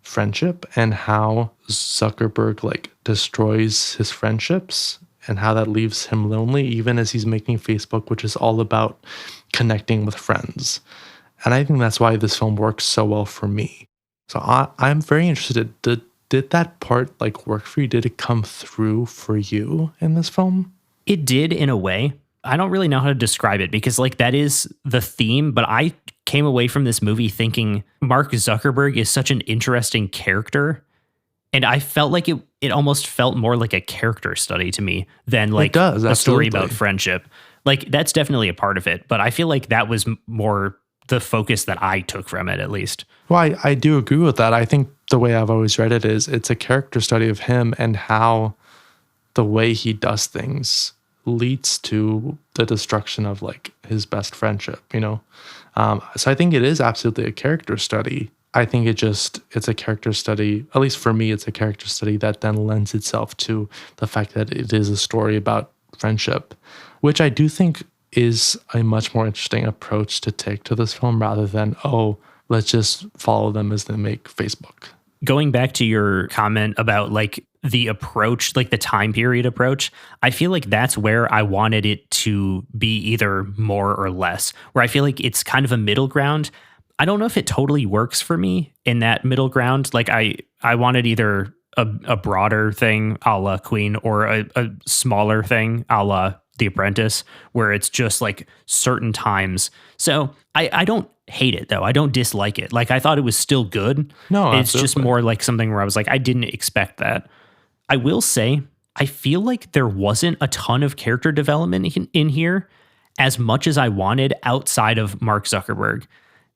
Speaker 2: friendship and how Zuckerberg destroys his friendships and how that leaves him lonely, even as he's making Facebook, which is all about connecting with friends. And I think that's why this film works so well for me. So I'm very interested. Did that part work for you? Did it come through for you in this film?
Speaker 1: It did, in a way. I don't really know how to describe it because that is the theme, but I came away from this movie thinking Mark Zuckerberg is such an interesting character. And I felt like it almost felt more like a character study to me than
Speaker 2: it does,
Speaker 1: a story
Speaker 2: absolutely.
Speaker 1: about friendship. That's definitely a part of it, but I feel like that was more the focus that I took from it, at least.
Speaker 2: Well, I do agree with that. I think the way I've always read it is it's a character study of him and how the way he does things leads to the destruction of his best friendship, So I think it is absolutely a character study. I think it's a character study, at least for me, it's a character study that then lends itself to the fact that it is a story about friendship, which I do think is a much more interesting approach to take to this film rather than, let's just follow them as they make Facebook.
Speaker 1: Going back to your comment about the approach, the time period approach, I feel like that's where I wanted it to be either more or less, where I feel like it's kind of a middle ground. I don't know if it totally works for me in that middle ground. I wanted either a broader thing a la Queen or a smaller thing a la The Apprentice, where it's just certain times. So I don't hate it though. I don't dislike it. I thought it was still good.
Speaker 2: No,
Speaker 1: it's just more something where I was I didn't expect that. I will say, I feel like there wasn't a ton of character development in here as much as I wanted outside of Mark Zuckerberg.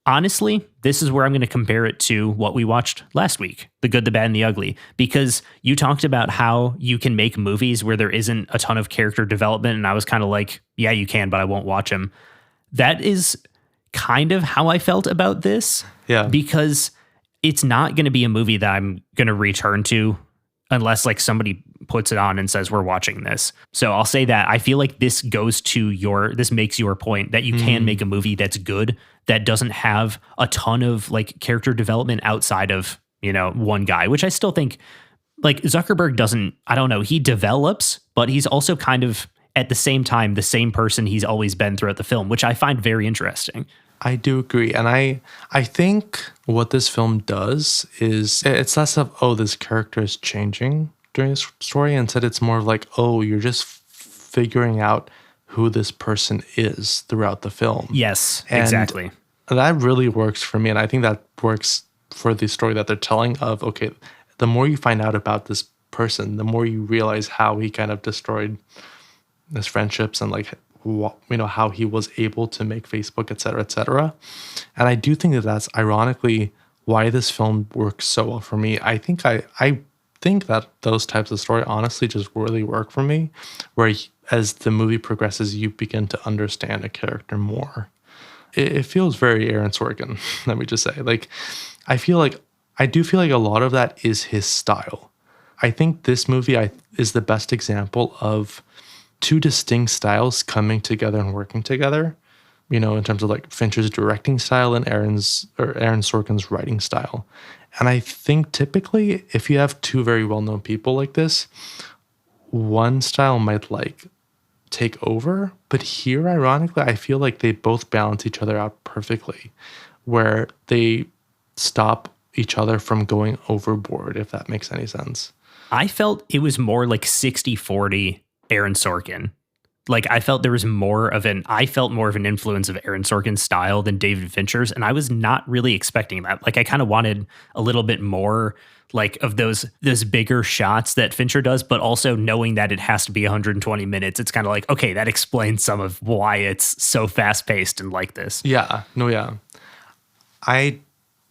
Speaker 1: Honestly, this is where I'm going to compare it to what we watched last week, The Good, the Bad, and the Ugly, because you talked about how you can make movies where there isn't a ton of character development, and I was kind of yeah, you can, but I won't watch them. That is kind of how I felt about this.
Speaker 2: Yeah.
Speaker 1: Because it's not going to be a movie that I'm going to return to unless somebody puts it on and says we're watching this. So I'll say that I feel like this makes your point that you can make a movie that's good, that doesn't have a ton of character development outside of, one guy, which I still think Zuckerberg doesn't, I don't know, he develops, but he's also kind of at the same time, the same person he's always been throughout the film, which I find very interesting.
Speaker 2: I do agree. And I think what this film does is it's less of, this character is changing during this story. Instead, it's more of you're just figuring out who this person is throughout the film.
Speaker 1: Yes,
Speaker 2: and
Speaker 1: exactly.
Speaker 2: That really works for me. And I think that works for the story that they're telling of, okay, the more you find out about this person, the more you realize how he kind of destroyed his friendships and how he was able to make Facebook, et cetera, et cetera. And I do think that that's ironically why this film works so well for me. I think I think that those types of story honestly just really work for me, where as the movie progresses, you begin to understand a character more. it feels very Aaron Sorkin. Let me just say, like, I do feel like a lot of that is his style. I think this movie is the best example of two distinct styles coming together and working together. You know, in terms of like Fincher's directing style and Aaron Sorkin's writing style. And I think typically, if you have two very well-known people like this, one style might like take over. But here, ironically, I feel like they both balance each other out perfectly, where they stop each other from going overboard, if that makes any sense.
Speaker 1: I felt it was more like 60-40 Aaron Sorkin. Like I felt more of an influence of Aaron Sorkin's style than David Fincher's, and I was not really expecting that. Like I kind of wanted a little bit more like of those bigger shots that Fincher does, but also knowing that it has to be 120 minutes, it's kind of like, okay, that explains some of why it's so fast paced and like this.
Speaker 2: Yeah, no, yeah. I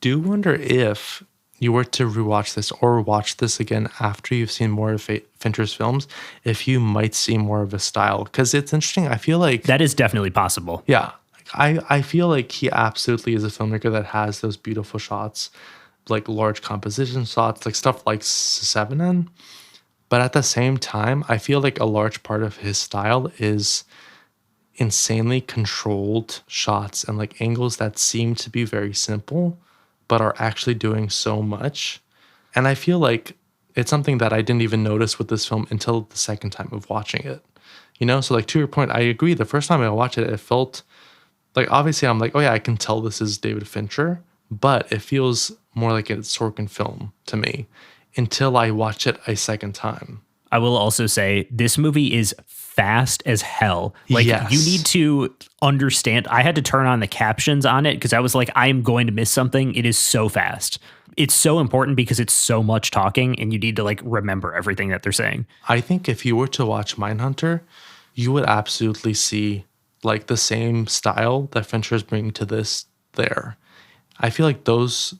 Speaker 2: do wonder if you were to rewatch this or watch this again after you've seen more of Fincher's films, if you might see more of his style. Because it's interesting. I feel like
Speaker 1: that is definitely possible.
Speaker 2: Yeah. I feel like he absolutely is a filmmaker that has those beautiful shots, like large composition shots, like stuff like Seven. But at the same time, I feel like a large part of his style is insanely controlled shots and like angles that seem to be very simple but are actually doing so much. And I feel like it's something that I didn't even notice with this film until the second time of watching it. You know, so like to your point, I agree. The first time I watched it, it felt like, obviously I'm like, oh yeah, I can tell this is David Fincher, but it feels more like a Sorkin film to me until I watch it a second time.
Speaker 1: I will also say this movie is fast as hell. Like
Speaker 2: yes.
Speaker 1: You need to understand. I had to turn on the captions on it because I was like, I am going to miss something. It is so fast. It's so important because it's so much talking and you need to like remember everything that they're saying.
Speaker 2: I think if you were to watch Mindhunter, you would absolutely see like the same style that Fincher is bringing to this there. I feel like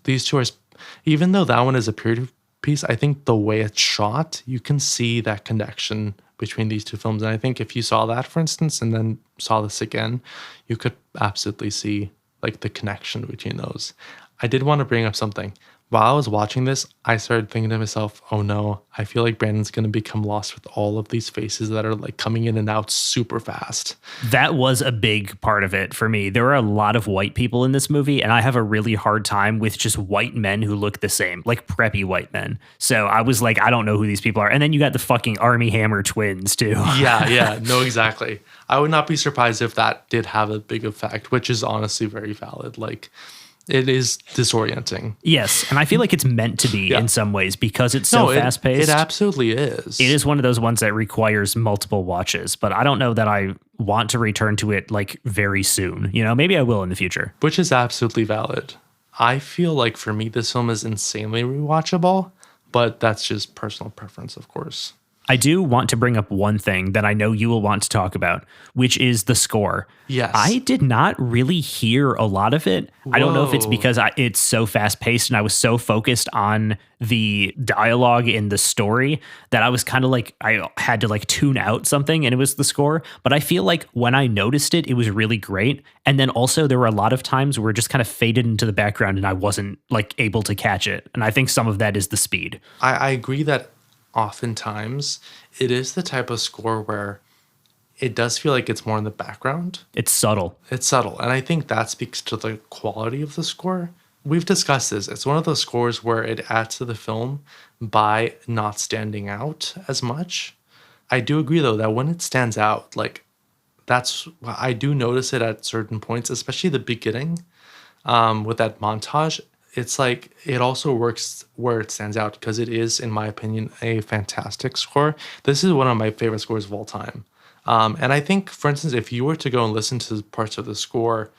Speaker 2: these two are, even though that one is a period piece, I think the way it's shot, you can see that connection between these two films. And I think if you saw that, for instance, and then saw this again, you could absolutely see like the connection between those. I did want to bring up something. While I was watching this, I started thinking to myself, oh no, I feel like Brandon's going to become lost with all of these faces that are like coming in and out super fast.
Speaker 1: That was a big part of it for me. There are a lot of white people in this movie, and I have a really hard time with just white men who look the same, like preppy white men. So I was like, I don't know who these people are. And then you got the fucking Army Hammer twins too.
Speaker 2: Yeah, no, exactly. I would not be surprised if that did have a big effect, which is honestly very valid. Like, it is disorienting.
Speaker 1: Yes, and I feel like it's meant to be in some ways because it's so fast-paced.
Speaker 2: It absolutely is.
Speaker 1: It is one of those ones that requires multiple watches, but I don't know that I want to return to it like very soon. You know, maybe I will in the future.
Speaker 2: Which is absolutely valid. I feel like for me, this film is insanely rewatchable, but that's just personal preference, of course.
Speaker 1: I do want to bring up one thing that I know you will want to talk about, which is the score.
Speaker 2: Yes.
Speaker 1: I did not really hear a lot of it. Whoa. I don't know if it's because it's so fast paced and I was so focused on the dialogue in the story that I was kind of like, I had to like tune out something and it was the score. But I feel like when I noticed it, it was really great. And then also there were a lot of times where it just kind of faded into the background and I wasn't like able to catch it. And I think some of that is the speed.
Speaker 2: I agree that oftentimes it is the type of score where it does feel like it's more in the background.
Speaker 1: It's subtle.
Speaker 2: And I think that speaks to the quality of the score. We've discussed this. It's one of those scores where it adds to the film by not standing out as much. I do agree though that when it stands out, like I do notice it at certain points, especially the beginning with that montage. It's like it also works where it stands out because it is, in my opinion, a fantastic score. This is one of my favorite scores of all time. And I think, for instance, if you were to go and listen to parts of the score,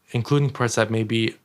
Speaker 2: including parts that maybe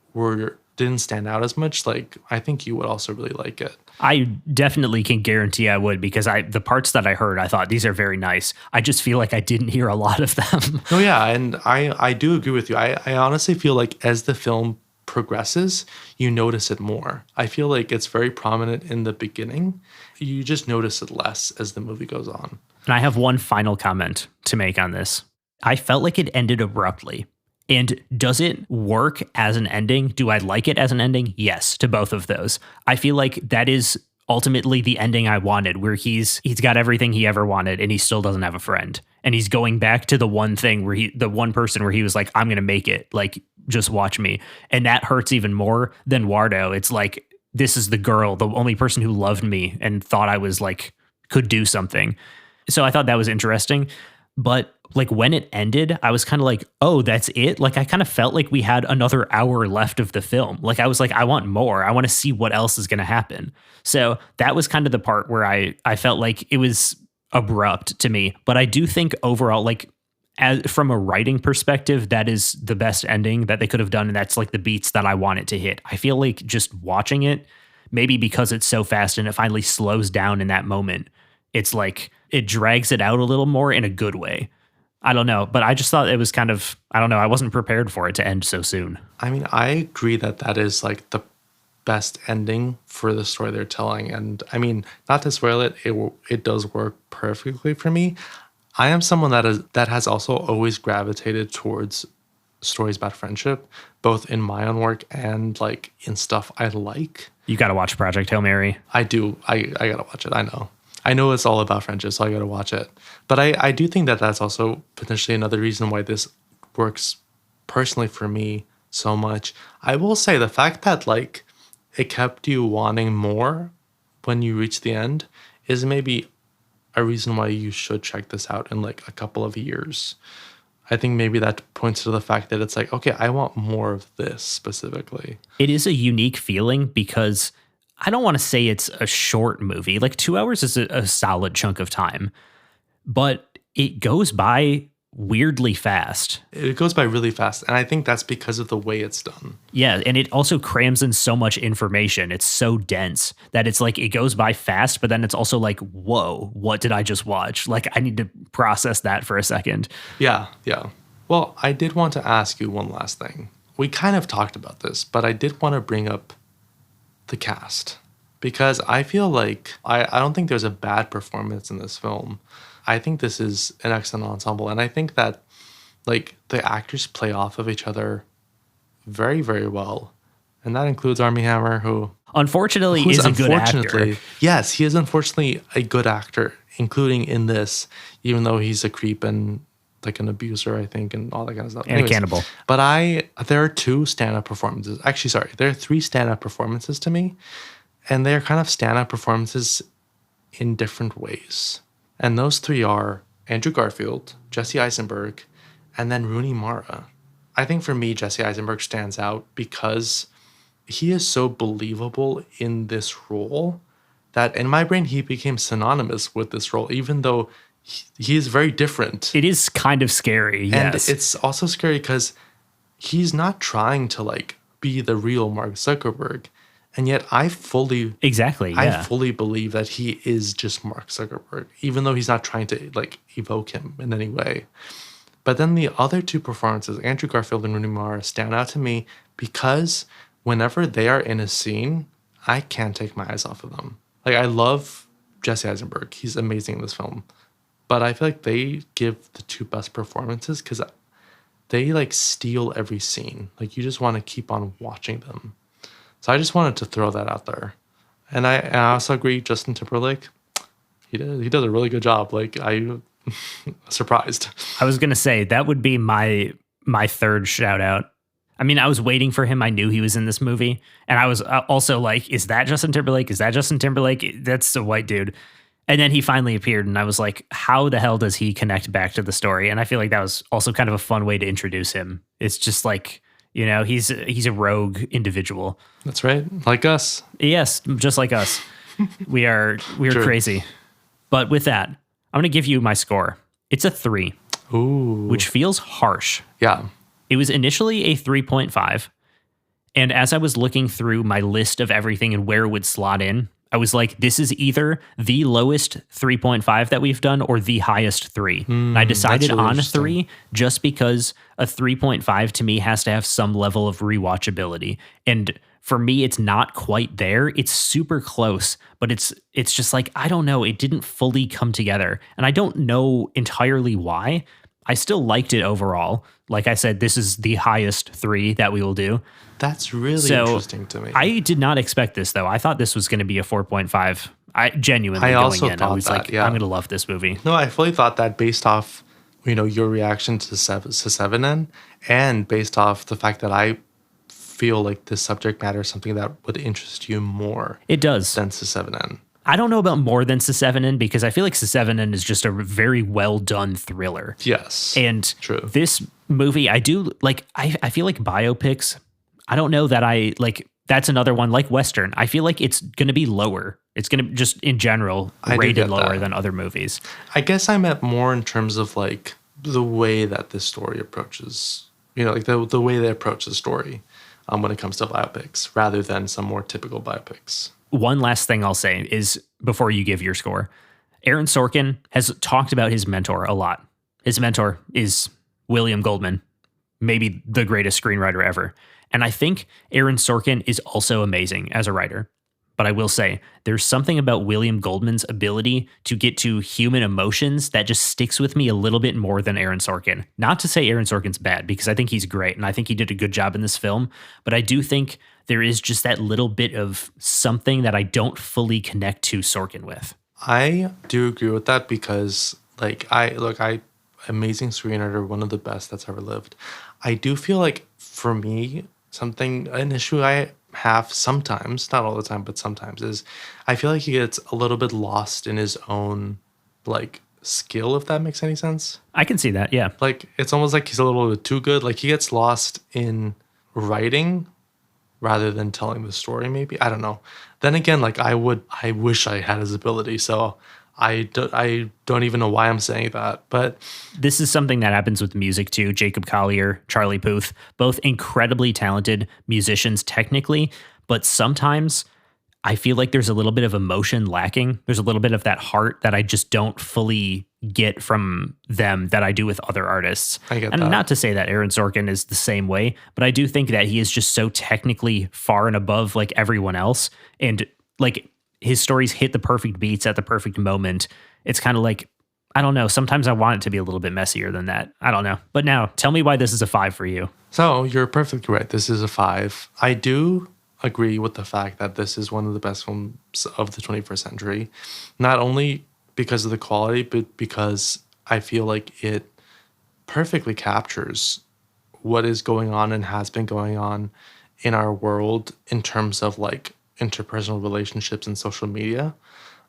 Speaker 2: didn't stand out as much, like I think you would also really like it.
Speaker 1: I definitely can guarantee I would because the parts that I heard, I thought these are very nice. I just feel like I didn't hear a lot of them.
Speaker 2: Oh yeah, and I do agree with you. I honestly feel like as the film progresses, you notice it more. I feel like it's very prominent in the beginning. You just notice it less as the movie goes on.
Speaker 1: And I have one final comment to make on this. I felt like it ended abruptly. And does it work as an ending? Do I like it as an ending? Yes, to both of those. I feel like that is ultimately the ending I wanted, where he's got everything he ever wanted and he still doesn't have a friend. And he's going back to the one thing where the one person where he was like, I'm going to make it. Like, just watch me. And that hurts even more than Wardo. It's like, this is the girl, the only person who loved me and thought I was like, could do something. So I thought that was interesting. But like when it ended, I was kind of like, oh, that's it. Like I kind of felt like we had another hour left of the film. Like I was like, I want more. I want to see what else is going to happen. So that was kind of the part where I felt like it was abrupt to me. But I do think overall, like from a writing perspective, that is the best ending that they could have done. And that's like the beats that I want it to hit. I feel like just watching it, maybe because it's so fast and it finally slows down in that moment, it's like it drags it out a little more in a good way. I don't know, but I just thought it was kind of, I don't know, I wasn't prepared for it to end so soon.
Speaker 2: I mean, I agree that that is like the best ending for the story they're telling. And I mean, not to spoil it, it does work perfectly for me. I am someone that has also always gravitated towards stories about friendship, both in my own work and like in stuff I like.
Speaker 1: You got to watch Project Hail Mary.
Speaker 2: I do. I got to watch it. I know it's all about friendship, so I got to watch it. But I do think that that's also potentially another reason why this works personally for me so much. I will say the fact that like it kept you wanting more when you reach the end is maybe a reason why you should check this out in like a couple of years. I think maybe that points to the fact that it's like, okay, I want more of this specifically.
Speaker 1: It is a unique feeling because I don't want to say it's a short movie. Like 2 hours is a solid chunk of time, but it goes by weirdly fast.
Speaker 2: It goes by really fast. And I think that's because of the way it's done.
Speaker 1: Yeah. And it also crams in so much information. It's so dense that it's like it goes by fast, but then it's also like, whoa, what did I just watch? Like I need to process that for a second.
Speaker 2: Yeah. Yeah. Well, I did want to ask you one last thing. We kind of talked about this, but I did want to bring up the cast because I feel like I don't think there's a bad performance in this film. I think this is an excellent ensemble, and I think that like the actors play off of each other very, very well, and that includes Armie Hammer, who
Speaker 1: unfortunately is a good actor.
Speaker 2: Yes, he is unfortunately a good actor, including in this, even though he's a creep and like an abuser, I think, and all that kind of stuff.
Speaker 1: And a cannibal.
Speaker 2: But there are two stand-up performances. Actually, sorry, there are three stand-up performances to me, and they're kind of stand-up performances in different ways. And those three are Andrew Garfield, Jesse Eisenberg, and then Rooney Mara. I think for me, Jesse Eisenberg stands out because he is so believable in this role that in my brain, he became synonymous with this role, even though he is very different.
Speaker 1: It is kind of scary, yes.
Speaker 2: And it's also scary because he's not trying to like be the real Mark Zuckerberg. And yet I fully believe that he is just Mark Zuckerberg, even though he's not trying to like evoke him in any way. But then the other two performances, Andrew Garfield and Rooney Mara, stand out to me because whenever they are in a scene, I can't take my eyes off of them. Like I love Jesse Eisenberg. He's amazing in this film. But I feel like they give the two best performances because they like steal every scene. Like you just want to keep on watching them. So I just wanted to throw that out there. And I also agree, Justin Timberlake, he does a really good job. Like I'm surprised.
Speaker 1: I was going to say that would be my third shout out. I mean, I was waiting for him. I knew he was in this movie. And I was also like, is that Justin Timberlake? Is that Justin Timberlake? That's a white dude. And then he finally appeared and I was like, how the hell does he connect back to the story? And I feel like that was also kind of a fun way to introduce him. It's just like, you know, he's a rogue individual.
Speaker 2: That's right. Like us.
Speaker 1: Yes, just like us. We're True. Crazy. But with that, I'm going to give you my score. It's a 3.
Speaker 2: Ooh.
Speaker 1: Which feels harsh.
Speaker 2: Yeah.
Speaker 1: It was initially a 3.5. And as I was looking through my list of everything and where it would slot in, I was like, this is either the lowest 3.5 that we've done or the highest 3. And I decided really on a 3 just because a 3.5 to me has to have some level of rewatchability. And for me, it's not quite there. It's super close, but it's just like, I don't know. It didn't fully come together. And I don't know entirely why. I still liked it overall. Like I said, this is the highest 3 that we will do.
Speaker 2: That's really
Speaker 1: So
Speaker 2: interesting to me.
Speaker 1: I did not expect this though. I thought this was going to be a 4.5. I genuinely
Speaker 2: also
Speaker 1: going in, I
Speaker 2: thought
Speaker 1: was
Speaker 2: that,
Speaker 1: like,
Speaker 2: yeah.
Speaker 1: I'm going to love this movie.
Speaker 2: No, I fully thought that based off, your reaction to Seven and based off the fact that I feel like this subject matter is something that would interest you more.
Speaker 1: It does.
Speaker 2: Than Seven.
Speaker 1: I don't know about more than Seven because I feel like Seven is just a very well done thriller.
Speaker 2: Yes.
Speaker 1: And
Speaker 2: true.
Speaker 1: This movie, I do like, I feel like biopics, I don't know that I like, that's another one like Western. I feel like it's going to be lower. It's going to just in general rated lower than other movies.
Speaker 2: I guess I meant more in terms of like the way that this story approaches, like the way they approach the story when it comes to biopics rather than some more typical biopics.
Speaker 1: One last thing I'll say is before you give your score, Aaron Sorkin has talked about his mentor a lot. His mentor is William Goldman, maybe the greatest screenwriter ever. And I think Aaron Sorkin is also amazing as a writer. But I will say, there's something about William Goldman's ability to get to human emotions that just sticks with me a little bit more than Aaron Sorkin. Not to say Aaron Sorkin's bad, because I think he's great, and I think he did a good job in this film. But I do think there is just that little bit of something that I don't fully connect to Sorkin with.
Speaker 2: I do agree with that because, amazing screenwriter, one of the best that's ever lived. I do feel like, for me, an issue I have sometimes, not all the time, but sometimes, is I feel like he gets a little bit lost in his own skill, if that makes any sense.
Speaker 1: I can see that, yeah.
Speaker 2: It's almost like he's a little bit too good. He gets lost in writing rather than telling the story, maybe. I don't know. Then again, I wish I had his ability, so I don't even know why I'm saying that, but
Speaker 1: this is something that happens with music too. Jacob Collier, Charlie Puth, both incredibly talented musicians technically, but sometimes I feel like there's a little bit of emotion lacking. There's a little bit of that heart that I just don't fully get from them that I do with other artists.
Speaker 2: I get
Speaker 1: and
Speaker 2: that.
Speaker 1: Not to say that Aaron Sorkin is the same way, but I do think that he is just so technically far and above everyone else. And his stories hit the perfect beats at the perfect moment. It's kind of I don't know. Sometimes I want it to be a little bit messier than that. I don't know. But now tell me why this is a 5 for you.
Speaker 2: So you're perfectly right. This is a 5. I do agree with the fact that this is one of the best films of the 21st century, not only because of the quality, but because I feel like it perfectly captures what is going on and has been going on in our world in terms of interpersonal relationships and social media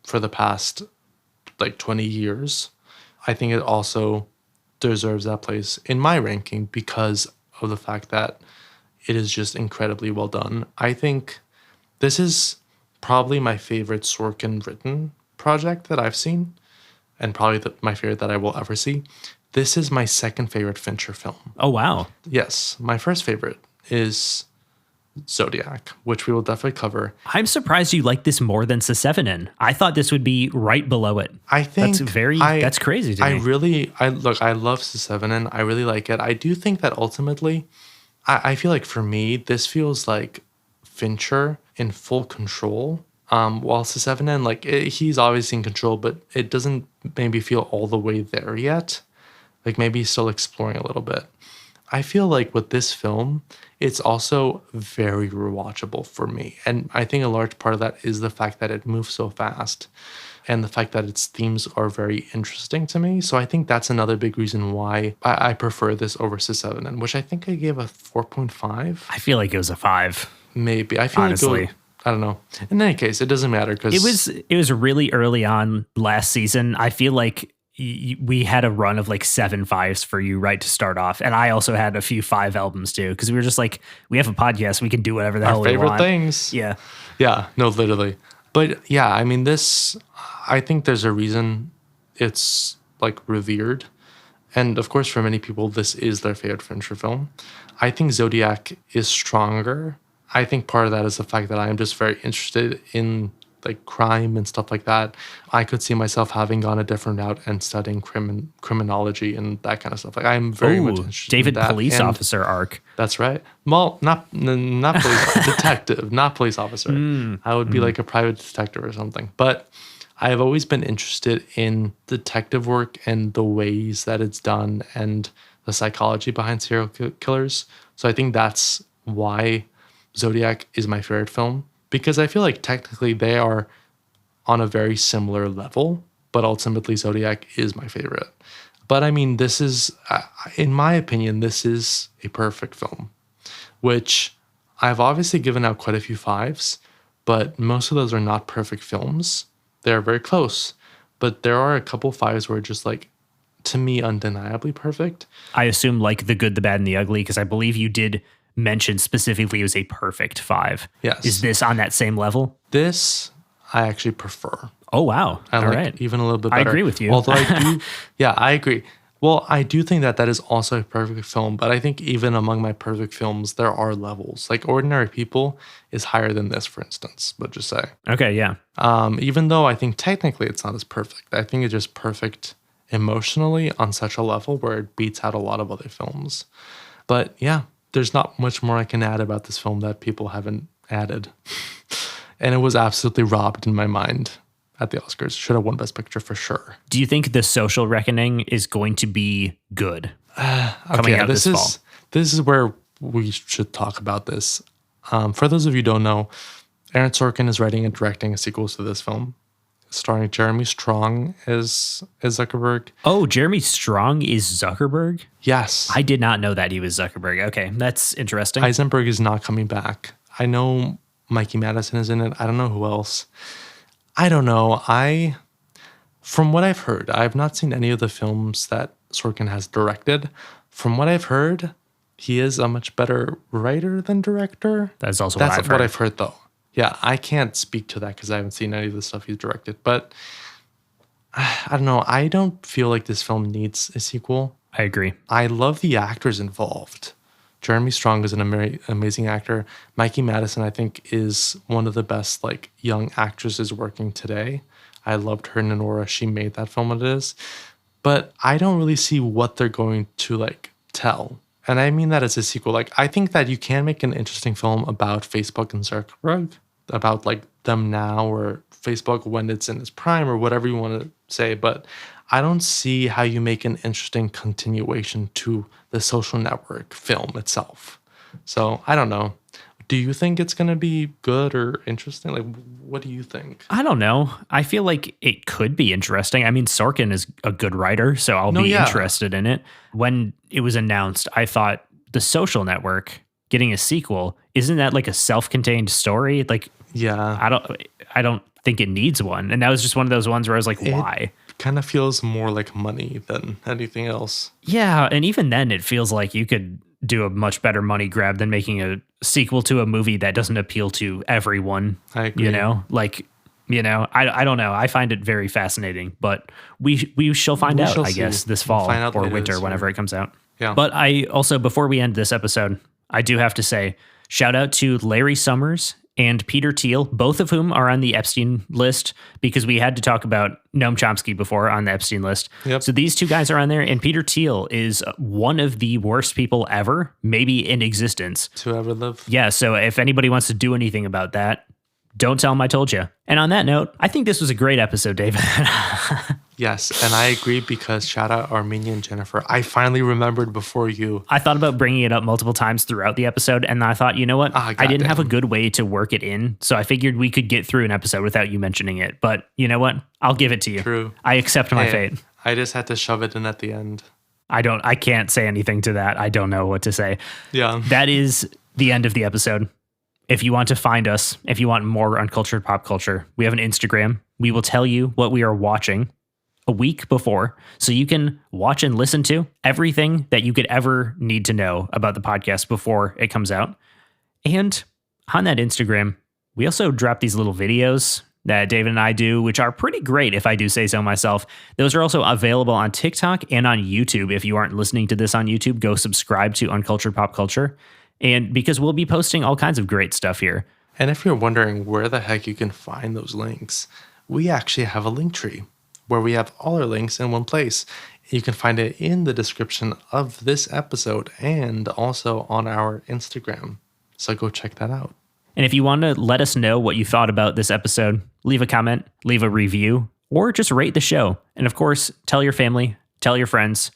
Speaker 2: for the past 20 years. I think it also deserves that place in my ranking because of the fact that it is just incredibly well done. I think this is probably my favorite Sorkin written project that I've seen, and probably my favorite that I will ever see. This is my second favorite Fincher film.
Speaker 1: Oh, wow.
Speaker 2: Yes. My first favorite is Zodiac, which we will definitely cover.
Speaker 1: I'm surprised you like this more than Sesevenin. I thought this would be right below it.
Speaker 2: I think
Speaker 1: that's crazy to me.
Speaker 2: I love Sesevenin. I really like it. I do think that ultimately, I feel like for me, this feels like Fincher in full control. While Sesevenin, he's obviously in control, but it doesn't maybe feel all the way there yet. Maybe he's still exploring a little bit. I feel like with this film, it's also very rewatchable for me. And I think a large part of that is the fact that it moves so fast and the fact that its themes are very interesting to me. So I think that's another big reason why I prefer this over Sesevenin, which I think I gave a 4.5.
Speaker 1: I feel like it was a 5.
Speaker 2: Maybe. I feel
Speaker 1: honestly.
Speaker 2: I don't know. In any case, it doesn't matter because
Speaker 1: it was really early on last season. I feel like we had a run of 7 5s for you right to start off, and I also had a few 5 albums too because we were just we have a podcast, we can do whatever the hell we want.
Speaker 2: Our favorite things. Yeah. No, literally. But yeah, I mean, this. I think there's a reason it's revered, and of course, for many people, this is their favorite Fincher film. I think Zodiac is stronger. I think part of that is the fact that I am just very interested in crime and stuff like that. I could see myself having gone a different route and studying criminology and that kind of stuff. I'm very much interested
Speaker 1: David
Speaker 2: in that.
Speaker 1: Police
Speaker 2: And
Speaker 1: Officer arc.
Speaker 2: That's right. Well, not police detective, not police officer. I would be a private detective or something. But I've always been interested in detective work and the ways that it's done and the psychology behind serial killers. So I think that's why Zodiac is my favorite film, because I feel like technically they are on a very similar level, but ultimately Zodiac is my favorite. But I mean, this is, in my opinion, this is a perfect film, which I've obviously given out quite a few fives, but most of those are not perfect films. They're very close, but there are a couple fives where just like, to me, undeniably perfect.
Speaker 1: I assume like The Good, the Bad, and the Ugly, because I believe you did mention specifically it was a perfect 5.
Speaker 2: Yes.
Speaker 1: Is this on that same level?
Speaker 2: This I actually prefer.
Speaker 1: Oh, wow.
Speaker 2: I
Speaker 1: All
Speaker 2: like
Speaker 1: right.
Speaker 2: even a little bit better.
Speaker 1: I agree with you.
Speaker 2: Although I do, yeah, I agree. Well, I do think that that is also a perfect film, but I think even among my perfect films, there are levels. Like Ordinary People is higher than this, for instance, but just say.
Speaker 1: Okay, yeah.
Speaker 2: Even though I think technically it's not as perfect. I think it's just perfect emotionally on such a level where it beats out a lot of other films. But yeah, there's not much more I can add about this film that people haven't added. And it was absolutely robbed in my mind at the Oscars. Should have won Best Picture for sure.
Speaker 1: Do you think The Social Reckoning is going to be good coming out this fall?
Speaker 2: This is where we should talk about this. For those of you who don't know, Aaron Sorkin is writing and directing a sequel to this film, starring Jeremy Strong as Zuckerberg.
Speaker 1: Oh, Jeremy Strong is Zuckerberg?
Speaker 2: Yes.
Speaker 1: I did not know that he was Zuckerberg. Okay, that's interesting.
Speaker 2: Heisenberg is not coming back. I know Mikey Madison is in it. I don't know who else. I don't know. From what I've heard, I've not seen any of the films that Sorkin has directed. From what I've heard, he is a much better writer than director.
Speaker 1: That's also
Speaker 2: That's
Speaker 1: what I've heard.
Speaker 2: what I've heard, though. Yeah, I can't speak to that because I haven't seen any of the stuff he's directed. But I don't know. I don't feel like this film needs a sequel.
Speaker 1: I agree.
Speaker 2: I love the actors involved. Jeremy Strong is an amazing actor. Mikey Madison, I think, is one of the best like young actresses working today. I loved her in Nora. She made that film what it is. But I don't really see what they're going to like tell. And I mean that as a sequel. Like, I think that you can make an interesting film about Facebook and Zuckerberg, about like them now or Facebook when it's in its prime or whatever you want to say. But I don't see how you make an interesting continuation to the Social Network film itself. So I don't know. Do you think it's going to be good or interesting? Like, what do you think?
Speaker 1: I don't know. I feel like it could be interesting. I mean, Sorkin is a good writer, so I'll be interested in it. When it was announced, I thought The Social Network getting a sequel, isn't that like a self-contained story? Like,
Speaker 2: yeah,
Speaker 1: I don't think it needs one. And that was just one of those ones where I was like, why?
Speaker 2: Kind of feels more like money than anything else.
Speaker 1: Yeah, and even then it feels like you could do a much better money grab than making a sequel to a movie that doesn't appeal to everyone.
Speaker 2: I agree.
Speaker 1: You know, like, you know, I don't know. I find it very fascinating, but we shall find out, I guess, this fall or winter, whenever it comes out.
Speaker 2: Yeah.
Speaker 1: But I also, before we end this episode, I do have to say, shout out to Larry Summers and Peter Thiel, both of whom are on the Epstein list, because we had to talk about Noam Chomsky before on the Epstein list.
Speaker 2: Yep.
Speaker 1: So these two guys are on there, and Peter Thiel is one of the worst people ever, maybe in existence.
Speaker 2: To ever live.
Speaker 1: Yeah, so if anybody wants to do anything about that, don't tell him I told you. And on that note, I think this was a great episode, David.
Speaker 2: Yes, and I agree because shout out Armenian Jennifer. I finally remembered before you.
Speaker 1: I thought about bringing it up multiple times throughout the episode, and I thought, you know what? I didn't have a good way to work it in, so I figured we could get through an episode without you mentioning it. But you know what? I'll give it to you.
Speaker 2: True.
Speaker 1: I accept my fate.
Speaker 2: I just had to shove it in at the end.
Speaker 1: I can't say anything to that. I don't know what to say.
Speaker 2: Yeah.
Speaker 1: That is the end of the episode. If you want to find us, if you want more uncultured pop culture, we have an Instagram. We will tell you what we are watching a week before, so you can watch and listen to everything that you could ever need to know about the podcast before it comes out. And on that Instagram, we also drop these little videos that David and I do, which are pretty great if I do say so myself. Those are also available on TikTok and on YouTube. If you aren't listening to this on YouTube, go subscribe to Uncultured Pop Culture. And because we'll be posting all kinds of great stuff here.
Speaker 2: And if you're wondering where the heck you can find those links, we actually have a link tree where we have all our links in one place. You can find it in the description of this episode and also on our Instagram. So go check that out.
Speaker 1: And if you want to let us know what you thought about this episode, leave a comment, leave a review, or just rate the show. And of course, tell your family, tell your friends,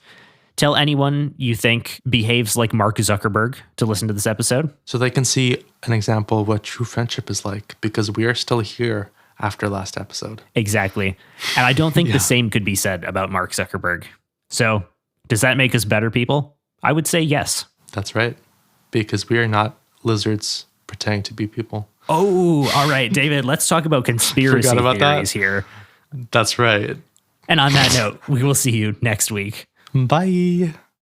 Speaker 1: tell anyone you think behaves like Mark Zuckerberg to listen to this episode.
Speaker 2: So they can see an example of what true friendship is like, because we are still here after last episode.
Speaker 1: Exactly. And I don't think the same could be said about Mark Zuckerberg. So does that make us better people? I would say yes.
Speaker 2: That's right. Because we are not lizards pretending to be people.
Speaker 1: Oh, all right, David, let's talk about conspiracy theories here.
Speaker 2: That's right.
Speaker 1: And on that note, we will see you next week.
Speaker 2: Bye.